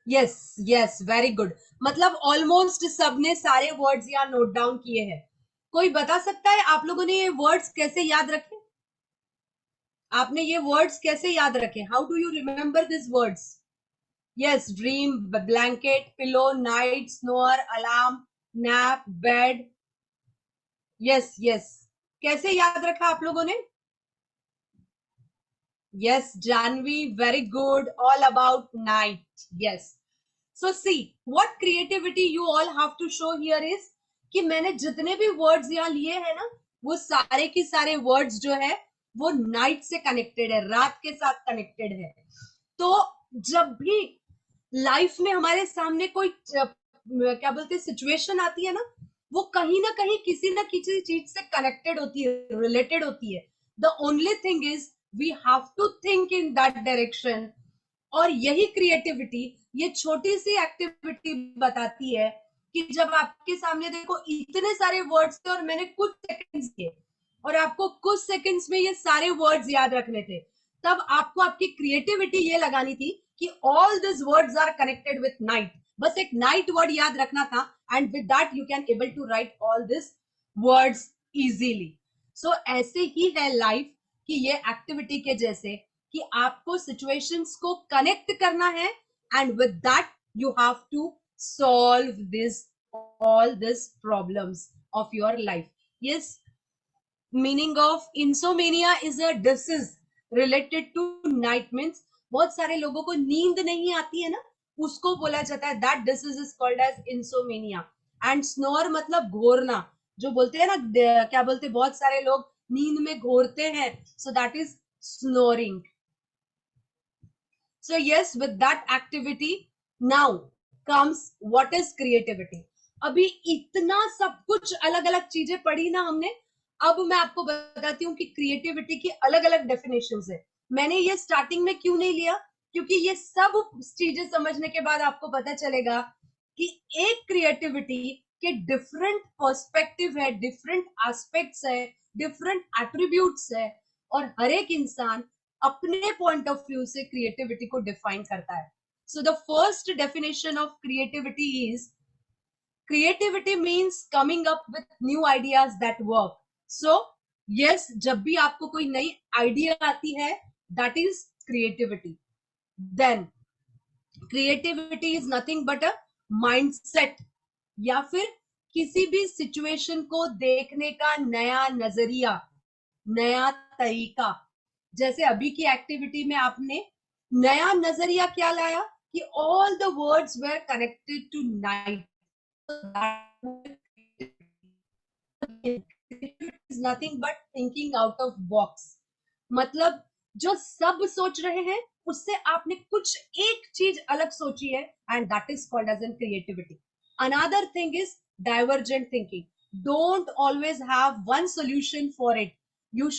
यस यस वेरी गुड, मतलब ऑलमोस्ट सबने सारे वर्ड्स यहाँ नोट डाउन किए हैं। कोई बता सकता है आप लोगों ने ये वर्ड्स कैसे याद रखे? आपने ये वर्ड्स कैसे याद रखे? How do you remember this words? Yes, dream, blanket, pillow, night, snore, alarm, nap, bed. Yes yes, कैसे याद रखा आप लोगों ने? Yes Janvi, very good, all about night. Yes, so see what creativity you all have to show here is कि मैंने जितने भी वर्ड्स यहाँ लिए हैं ना, वो सारे के सारे वर्ड्स जो है वो नाइट से कनेक्टेड है, रात के साथ कनेक्टेड है। तो जब भी लाइफ में हमारे सामने कोई क्या बोलते हैं सिचुएशन आती है ना, वो कहीं ना कहीं किसी ना किसी चीज से कनेक्टेड होती है, रिलेटेड होती है। The only thing is we have to think in that direction. और यही क्रिएटिविटी, ये छोटी सी एक्टिविटी बताती है कि जब आपके सामने देखो इतने सारे वर्ड्स थे और मैंने कुछ सेकंड्स किए और आपको कुछ सेकंड्स में ये सारे वर्ड्स याद रखने थे, तब आपको आपकी क्रिएटिविटी ये लगानी थी कि all this words are connected with night. बस एक नाइट वर्ड याद रखना था and with that you can able to write all this words easily. So ऐसे ही है लाइफ कि ये एक्टिविटी के जैसे कि आपको सिचुएशंस को कनेक्ट करना है and with that you have to solve this all this problems of your life. Yes, meaning of insomnia is a disease related to night, means बहुत सारे लोगों को नींद नहीं आती है ना, उसको बोला जाता है that disease is called as insomnia. And snore मतलब घोरना, जो बोलते हैं ना, क्या बोलते हैं, बहुत सारे लोग नींद में घोरते हैं, सो that is snoring. So yes, with that activity, now comes what is creativity. अभी इतना सब कुछ अलग अलग चीजें पढ़ी ना हमने, अब मैं आपको बताती हूँ कि क्रिएटिविटी की अलग अलग डेफिनेशंस है। मैंने ये स्टार्टिंग में क्यों नहीं लिया, क्योंकि ये सब चीजें समझने के बाद आपको पता चलेगा कि एक क्रिएटिविटी के डिफरेंट पर्सपेक्टिव है, डिफरेंट एस्पेक्ट्स है, डिफरेंट एट्रीब्यूट्स है, और हर एक इंसान अपने पॉइंट ऑफ व्यू से क्रिएटिविटी को डिफाइन करता है। So the first definition of creativity is creativity means coming up with new ideas that work. So yes, जब भी आपको कोई नई आइडिया आती है, that is creativity. Then creativity is nothing but a mindset, या फिर किसी भी सिचुएशन को देखने का नया नजरिया, नया तरीका। जैसे अभी की एक्टिविटी में आपने नया नजरिया क्या लाया कि all the words were connected to night. Is nothing but thinking out of box, मतलब जो सब सोच रहे हैं उससे आपने कुछ एक चीज अलग सोची है, and that is called as an creativity. Another thing is divergent thinking. Don't always have one solution for it, you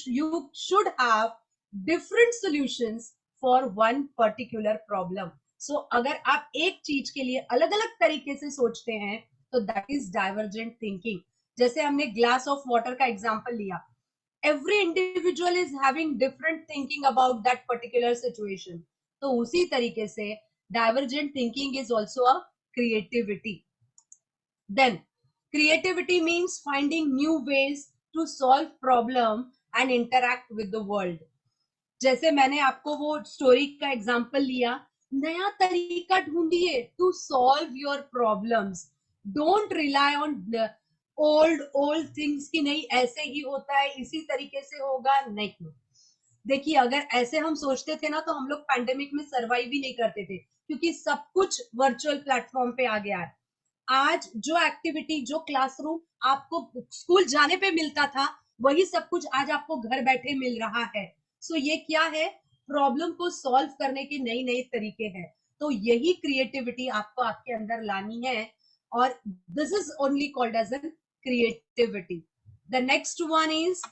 should have different solutions for one particular problem. So अगर आप एक चीज के लिए अलग अलग तरीके से सोचते हैं तो that is divergent thinking. जैसे हमने glass of water का एग्जांपल लिया, every individual is having different thinking about that particular situation. तो उसी तरीके से divergent thinking is also a creativity. Then creativity means finding new ways to solve problem and interact with the world. जैसे मैंने आपको वो story का example लिया, नया तरीका ढूंढिए to solve your problems. Don't rely on old things की नहीं ऐसे ही होता है, इसी तरीके से होगा, नहीं। देखिए, अगर ऐसे हम सोचते थे ना तो हम लोग पैंडेमिक में सर्वाइव ही नहीं करते थे, क्योंकि सब कुछ वर्चुअल प्लेटफॉर्म पे आ गया है। आज जो एक्टिविटी, जो क्लासरूम आपको स्कूल जाने पे मिलता था, वही सब कुछ आज आपको घर बैठे मिल रहा है। सो ये क्या है, प्रॉब्लम को सॉल्व करने के नए नए तरीके हैं। तो यही क्रिएटिविटी आपको आपके अंदर लानी है, और this is only called as an creativity. The next one is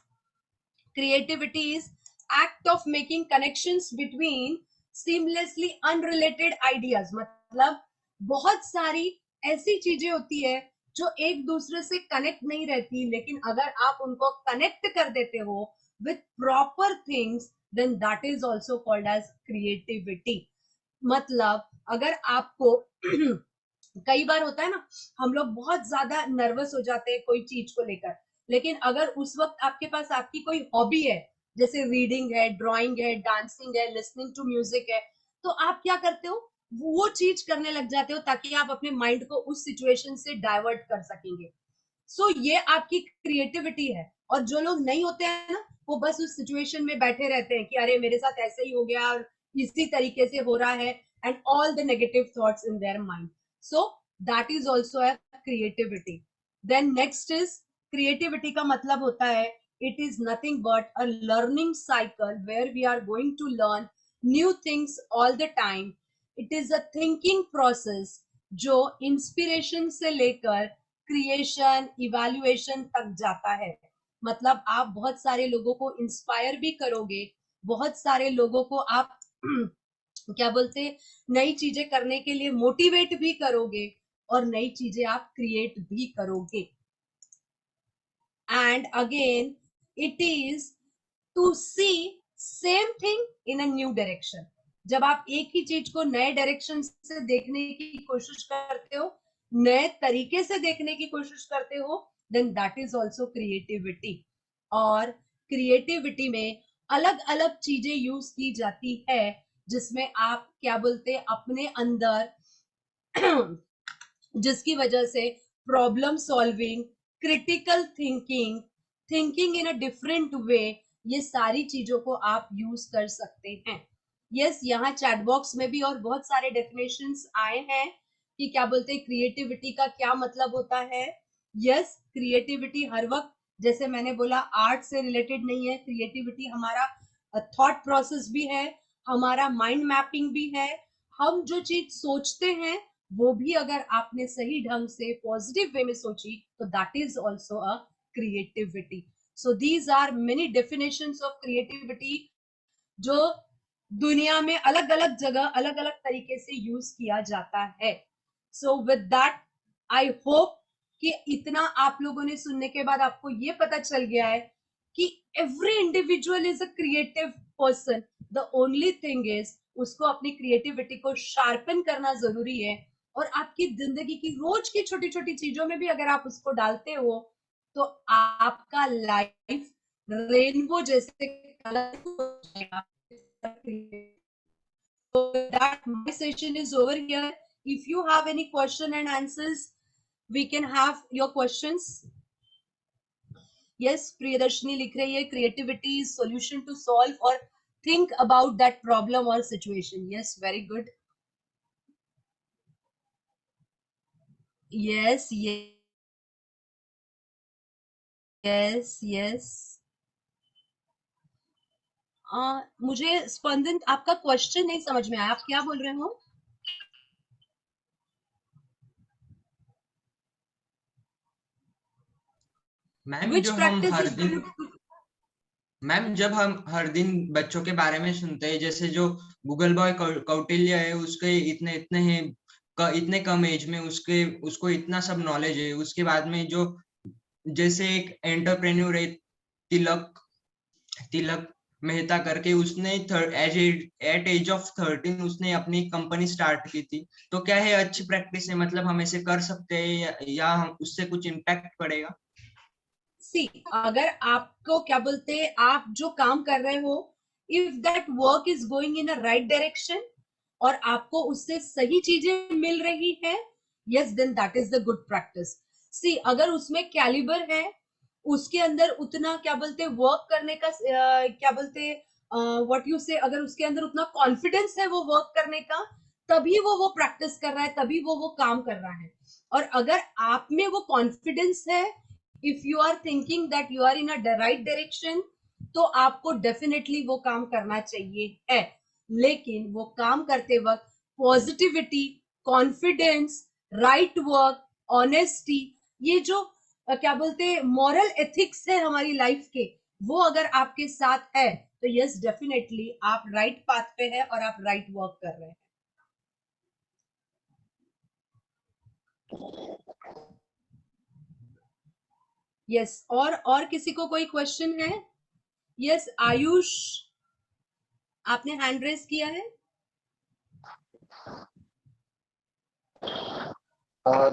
creativity is act of making connections between seamlessly unrelated ideas। मतलब बहुत सारी ऐसी चीजें होती है जो एक दूसरे से कनेक्ट नहीं रहती, लेकिन अगर आप उनको कनेक्ट कर देते हो with proper things, then that is also called as creativity. मतलब अगर आपको कई बार होता है ना, हम लोग बहुत ज्यादा नर्वस हो जाते हैं कोई चीज को लेकर, लेकिन अगर उस वक्त आपके पास आपकी कोई हॉबी है, जैसे रीडिंग है, ड्राइंग है, डांसिंग है, लिसनिंग टू म्यूजिक है, तो आप क्या करते हो, वो चीज करने लग जाते हो ताकि आप अपने माइंड को उस सिचुएशन से डाइवर्ट कर सकेंगे। सो ये आपकी क्रिएटिविटी है। और जो लोग नहीं होते हैं ना, वो बस उस सिचुएशन में बैठे रहते हैं कि अरे मेरे साथ ऐसे ही हो गया और इसी तरीके से हो रहा है, and all the negative thoughts in their mind. So that is also a creativity. Then next is, creativity का मतलब होता है, it is nothing but a learning cycle where we are going to learn new things all the time. It is a thinking process जो inspiration से लेकर creation, evaluation तक जाता है। मतलब आप बहुत सारे लोगों को इंस्पायर भी करोगे, बहुत सारे लोगों को आप क्या बोलते, नई चीजें करने के लिए मोटिवेट भी करोगे, और नई चीजें आप क्रिएट भी करोगे। And again it is to see same thing in a new direction. जब आप एक ही चीज को नए डायरेक्शन से देखने की कोशिश करते हो, नए तरीके से देखने की कोशिश करते हो, then that is also creativity. और क्रिएटिविटी में अलग अलग चीजें यूज की जाती है, जिसमें आप क्या बोलते अपने अंदर जिसकी वजह से problem solving, critical thinking, thinking in a different way, ये सारी चीजों को आप यूज कर सकते हैं। यस, यहाँ चैट बॉक्स में भी और बहुत सारे डेफिनेशंस आए हैं कि क्या बोलते हैं क्रिएटिविटी का क्या मतलब होता है। यस, क्रिएटिविटी हर वक्त, जैसे मैंने बोला, आर्ट से रिलेटेड नहीं है। क्रिएटिविटी हमारा थॉट प्रोसेस भी है, हमारा माइंड मैपिंग भी है। हम जो चीज सोचते हैं वो भी अगर आपने सही ढंग से पॉजिटिव वे में सोची, तो that is also a creativity. So these are many definitions of creativity जो दुनिया में अलग अलग जगह अलग अलग तरीके से यूज किया जाता है। So with that I hope कि इतना आप लोगों ने सुनने के बाद आपको ये पता चल गया है कि every individual is a creative person. The only thing is, उसको अपनी क्रिएटिविटी को शार्पन करना जरूरी है, और आपकी जिंदगी की रोज की छोटी छोटी चीजों में भी अगर आप उसको डालते हो, तो आपका लाइफ रेनबो जैसे कलर हो जाएगा। So that my session is over here. If you have any question and answers, we can have your questions. Yes, Priyadarshini लिख रही है, creativity is solution to solve or think about that problem or situation. Yes, very good. Yes, yes, yes, yes. मुझे स्पंदन आपका question नहीं समझ में आया, आप क्या बोल रहे हो? मैम Which जो हम practice हर is दिन, good to... मैम जब हम हर दिन बच्चों के बारे में सुनते हैं, जैसे जो गूगल बॉय कौटिल्य है, उसके इतने इतने हैं, इतने कम एज में उसके उसको इतना सब नॉलेज है। उसके बाद में जो जैसे एक एंटरप्रेन्योर है, तिलक तिलक मेहता करके, उसने एट एज ऑफ 13 उसने अपनी कंपनी स्टार्ट की थी। तो क्या है अच्छी प्रैक्टिस है, मतलब हम ऐसे कर सकते हैं या हम उससे कुछ इम्पैक्ट पड़ेगा? सी, अगर आपको क्या बोलते हैं, आप जो काम कर रहे हो, if that work is going in a right direction और आपको उससे सही चीजें मिल रही है, yes, then that is the good practice. See, अगर उसमें कैलिबर है, उसके अंदर उतना क्या बोलते वर्क करने का क्या बोलते व्हाट यू से, अगर उसके अंदर उतना कॉन्फिडेंस है वो वर्क करने का, तभी वो प्रैक्टिस कर रहा है, तभी वो काम कर रहा है। और अगर आप में वो कॉन्फिडेंस है, if you are thinking that you are in a right direction, तो आपको डेफिनेटली वो काम करना चाहिए है। लेकिन वो काम करते वक्त positivity, confidence, right work, honesty, ये जो क्या बोलते हैं मॉरल एथिक्स है हमारी लाइफ के, वो अगर आपके साथ है, तो यस, डेफिनेटली आप राइट पाथ पे है और आप राइट वर्क कर रहे हैं। यस, और किसी को कोई क्वेश्चन है? यस, आयुष, आपने हैंड रेज किया है.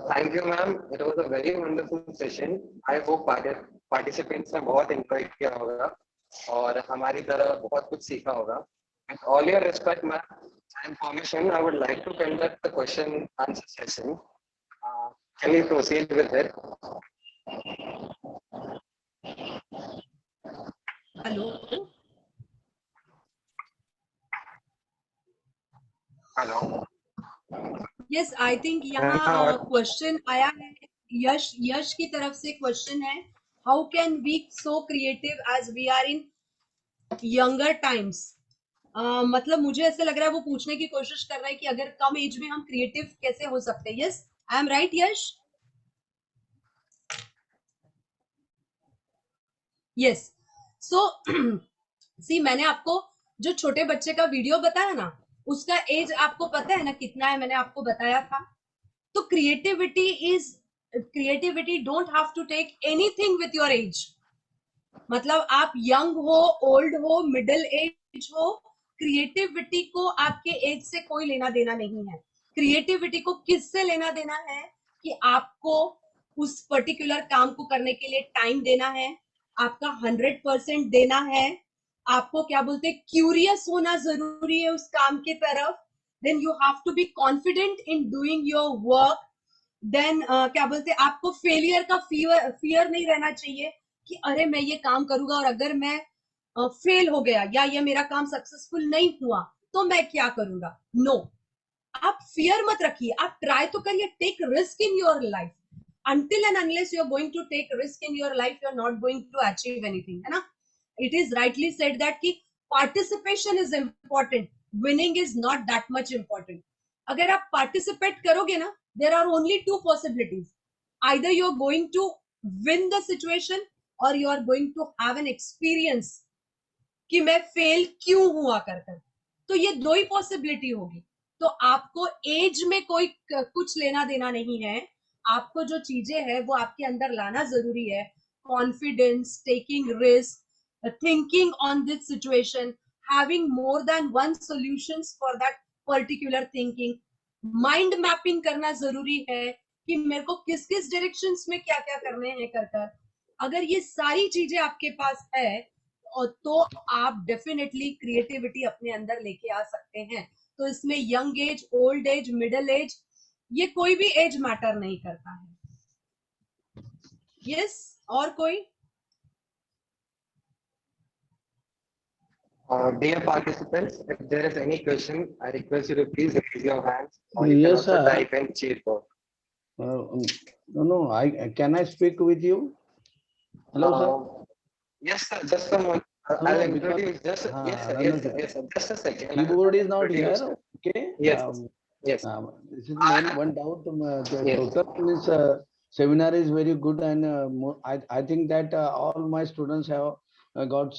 Thank you, ma'am. It was a very wonderful session. I hope participants ने बहुत enjoy किया होगा और हमारी तरह बहुत कुछ सीखा होगा. With all your respect, ma'am, and permission, I would like to conduct the question answer session. Can we proceed with it? Hello, Hello. Yes, I think यहाँ क्वेश्चन आया है. यश की तरफ से क्वेश्चन है, how can we so creative as we are in younger times. मतलब मुझे ऐसे लग रहा है वो पूछने की कोशिश कर रहा है कि अगर कम एज में हम क्रिएटिव कैसे हो सकते हैं. Yes, I am right Yash? Yes. So see, मैंने आपको जो छोटे बच्चे का वीडियो बताया ना, उसका एज आपको पता है ना कितना है? मैंने आपको बताया था. तो creativity don't have to take anything with your age. मतलब आप यंग हो, ओल्ड हो, मिडिल एज हो, क्रिएटिविटी को आपके एज से कोई लेना देना नहीं है. क्रिएटिविटी को किससे लेना देना है कि आपको उस पर्टिकुलर काम को करने के लिए टाइम देना है, आपका 100% देना है, आपको क्या बोलते हैं, क्यूरियस होना जरूरी है उस काम के तरफ. Then you have to be confident in doing your work. देन क्या बोलते हैं, आपको फेलियर का फियर नहीं रहना चाहिए कि अरे मैं ये काम करूंगा और अगर मैं फेल हो गया या ये मेरा काम सक्सेसफुल नहीं हुआ तो मैं क्या करूंगा. नो, आप फियर मत रखिए, आप ट्राई तो करिए. Take risk in your life. until and unless you are going to take risk in your life, you are not going to achieve anything, है ना? It is rightly said that कि participation is important, winning is not that much important. अगर आप participate करोगे ना, there are only two possibilities. Either you are going to win the situation or you are going to have an experience कि मैं fail क्यों हुआ कर कर. तो ये दो ही पॉसिबिलिटी होगी. तो आपको एज में कोई कुछ लेना देना नहीं है. आपको जो चीजें हैं वो आपके अंदर लाना जरूरी है. Confidence, taking risk, thinking on this situation, having more than one solutions for that particular thinking, mind mapping करना जरूरी है कि मेरे को किस किस डायरेक्शंस में क्या क्या करने हैं कर कर. अगर ये सारी चीजें आपके पास है और तो आप डेफिनेटली क्रिएटिविटी अपने अंदर लेके आ सकते हैं. तो इसमें young age, old age, middle age, ये कोई भी एज मैटर नहीं करता है. यस, और कोई? Dear participants, if there is any question, I request you to please raise your hands or you can Yes, also sir. type in chat box. No, can I speak with you? Hello, sir. Yes, sir. Just a moment. No, I'll because- introduce. Just हाँ, yes, sir. Just a second. Keyboard is not Introduce. here. Okay. Yes, yes. This is one doubt. The Yes. total this seminar is very good, and I think that all my students have got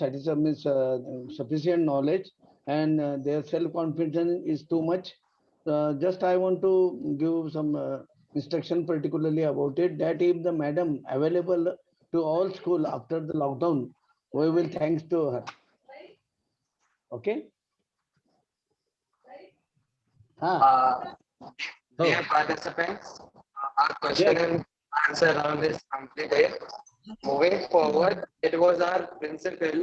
sufficient knowledge, and their self confidence is too much. Just I want to give some instruction particularly about it, that if the madam available to all school after the lockdown, we will thanks to her. Okay. Dear participants, our question and answer round is completed. Moving forward, it was our principal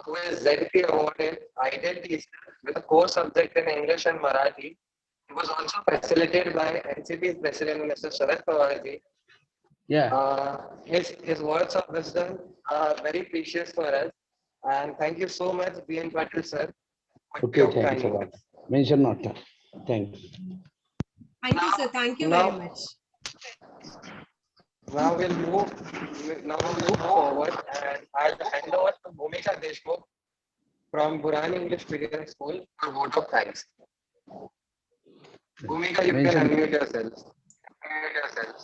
who is ZP awarded ideal teacher with a core subject in English and Marathi. He was also facilitated by NCP's president, Mr. Sharad Pawarji. Yeah. His words of wisdom are very precious for us. And thank you so much, BN Patil sir. for Okay, your thanks a kind lot. Mention not. Thanks. Thank you, sir. Thank you Now- very much. Now we'll move forward and I'll hand over to Bhumika Deshmukh from Burani English Medium School for vote of thanks. Bhumika, you can Mention- unmute yourself. Unmute yourself.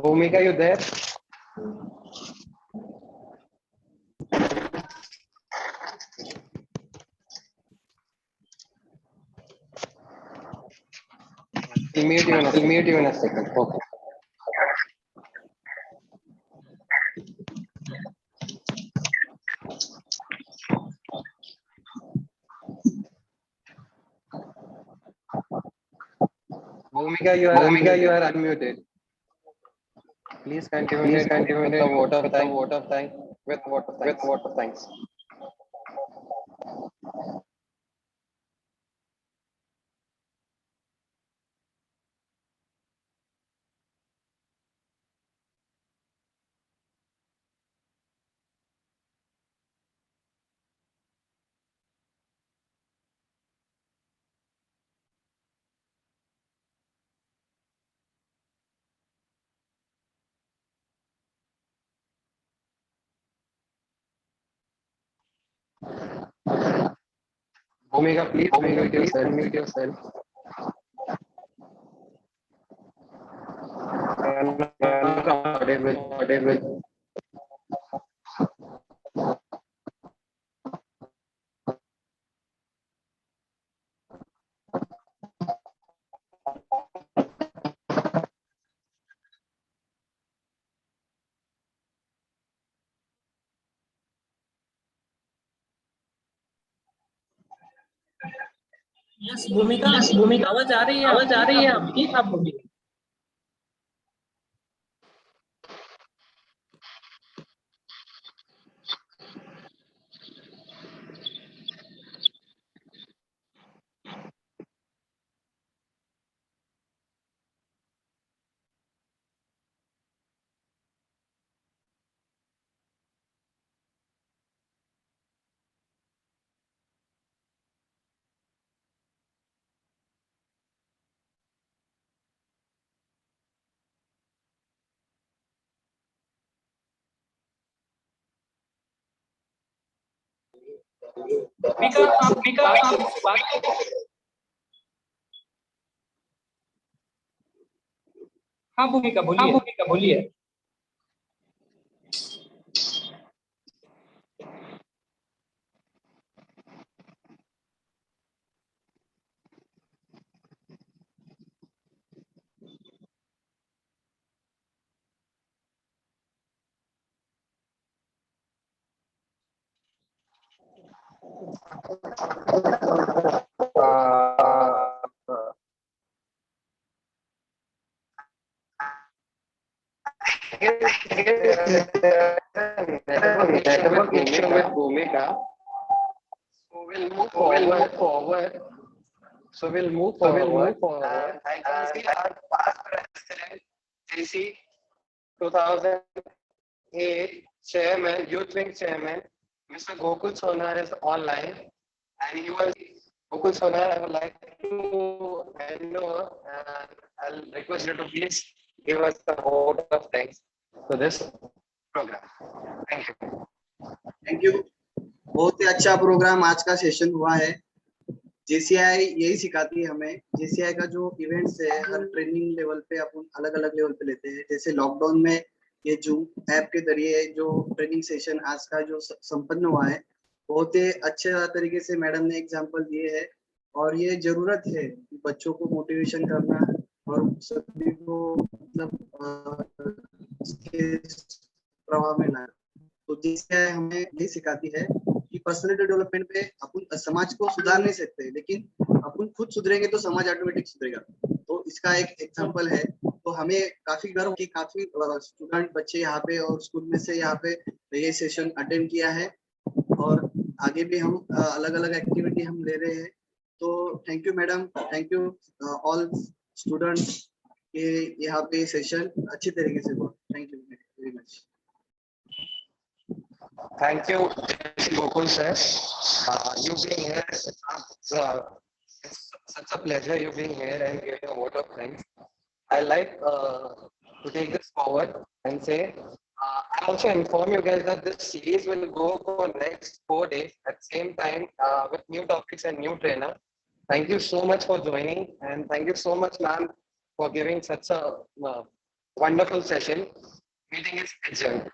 Bhumika, you there? I'll mute you in a second. Okay. Bhumika, you are unmuted. Please continue with the vote of thanks. With vote of thanks. Bhumika, please unmute yourself. Audible. Yes भूमिका, आवाज आ रही है आपकी? आप बोलिए। भूमिका, आप बात हाँ भूमिका बोलिए। Network issue with Bhumika. So we'll move forward. I can see our past president, JC 2008 chairman, youth wing chairman, Mr. Gokul Sonar is online, and he was Gokul Sonar. I would like to hand over, and I'll request you to please give us the vote of thanks to this program. Thank you. Thank you. बहुत ही अच्छा programme आज का session हुआ है। JCI यही सिखाती है हमें। जेसीआई का जो इवेंट्स है हर ट्रेनिंग लेवल पे अपन अलग अलग लेवल पे लेते हैं। जैसे लॉकडाउन में ये जूम ऐप के जरिए जो ट्रेनिंग सेशन आज का जो संपन्न हुआ है, बहुत ही अच्छे तरीके से मैडम ने एग्जांपल दिए है और ये जरूरत है बच्चों को मोटिवेशन करना और सभी को मतलब प्रभाव में लाना। तो जिससे हमें ये सिखाती है कि पर्सनालिटी डेवलपमेंट पे अपन समाज को सुधार नहीं सकते, लेकिन अपन खुद सुधरेंगे तो समाज ऑटोमेटिक सुधरेगा। तो इसका एक एग्जांपल है। तो हमें काफी गर्व कि काफी स्टूडेंट बच्चे यहाँ पे और स्कूल में से यहाँ पे ये सेशन अटेंड किया है और आगे भी हम अलग अलग एक्टिविटी हम ले रहे हैं। तो thank you madam, thank you all students के यहाँ पे सेशन अच्छी तरीके से हुआ। Thank you very much. Thank you, Gokul sir. You being here, it's such a pleasure you being here and giving a vote of thanks. I like to take this forward and say, I also inform you guys that this series will go for next 4 days at same time with new topics and new trainer. Thank you so much for joining, and thank you so much, ma'am, for giving such a wonderful session. Meeting is adjourned.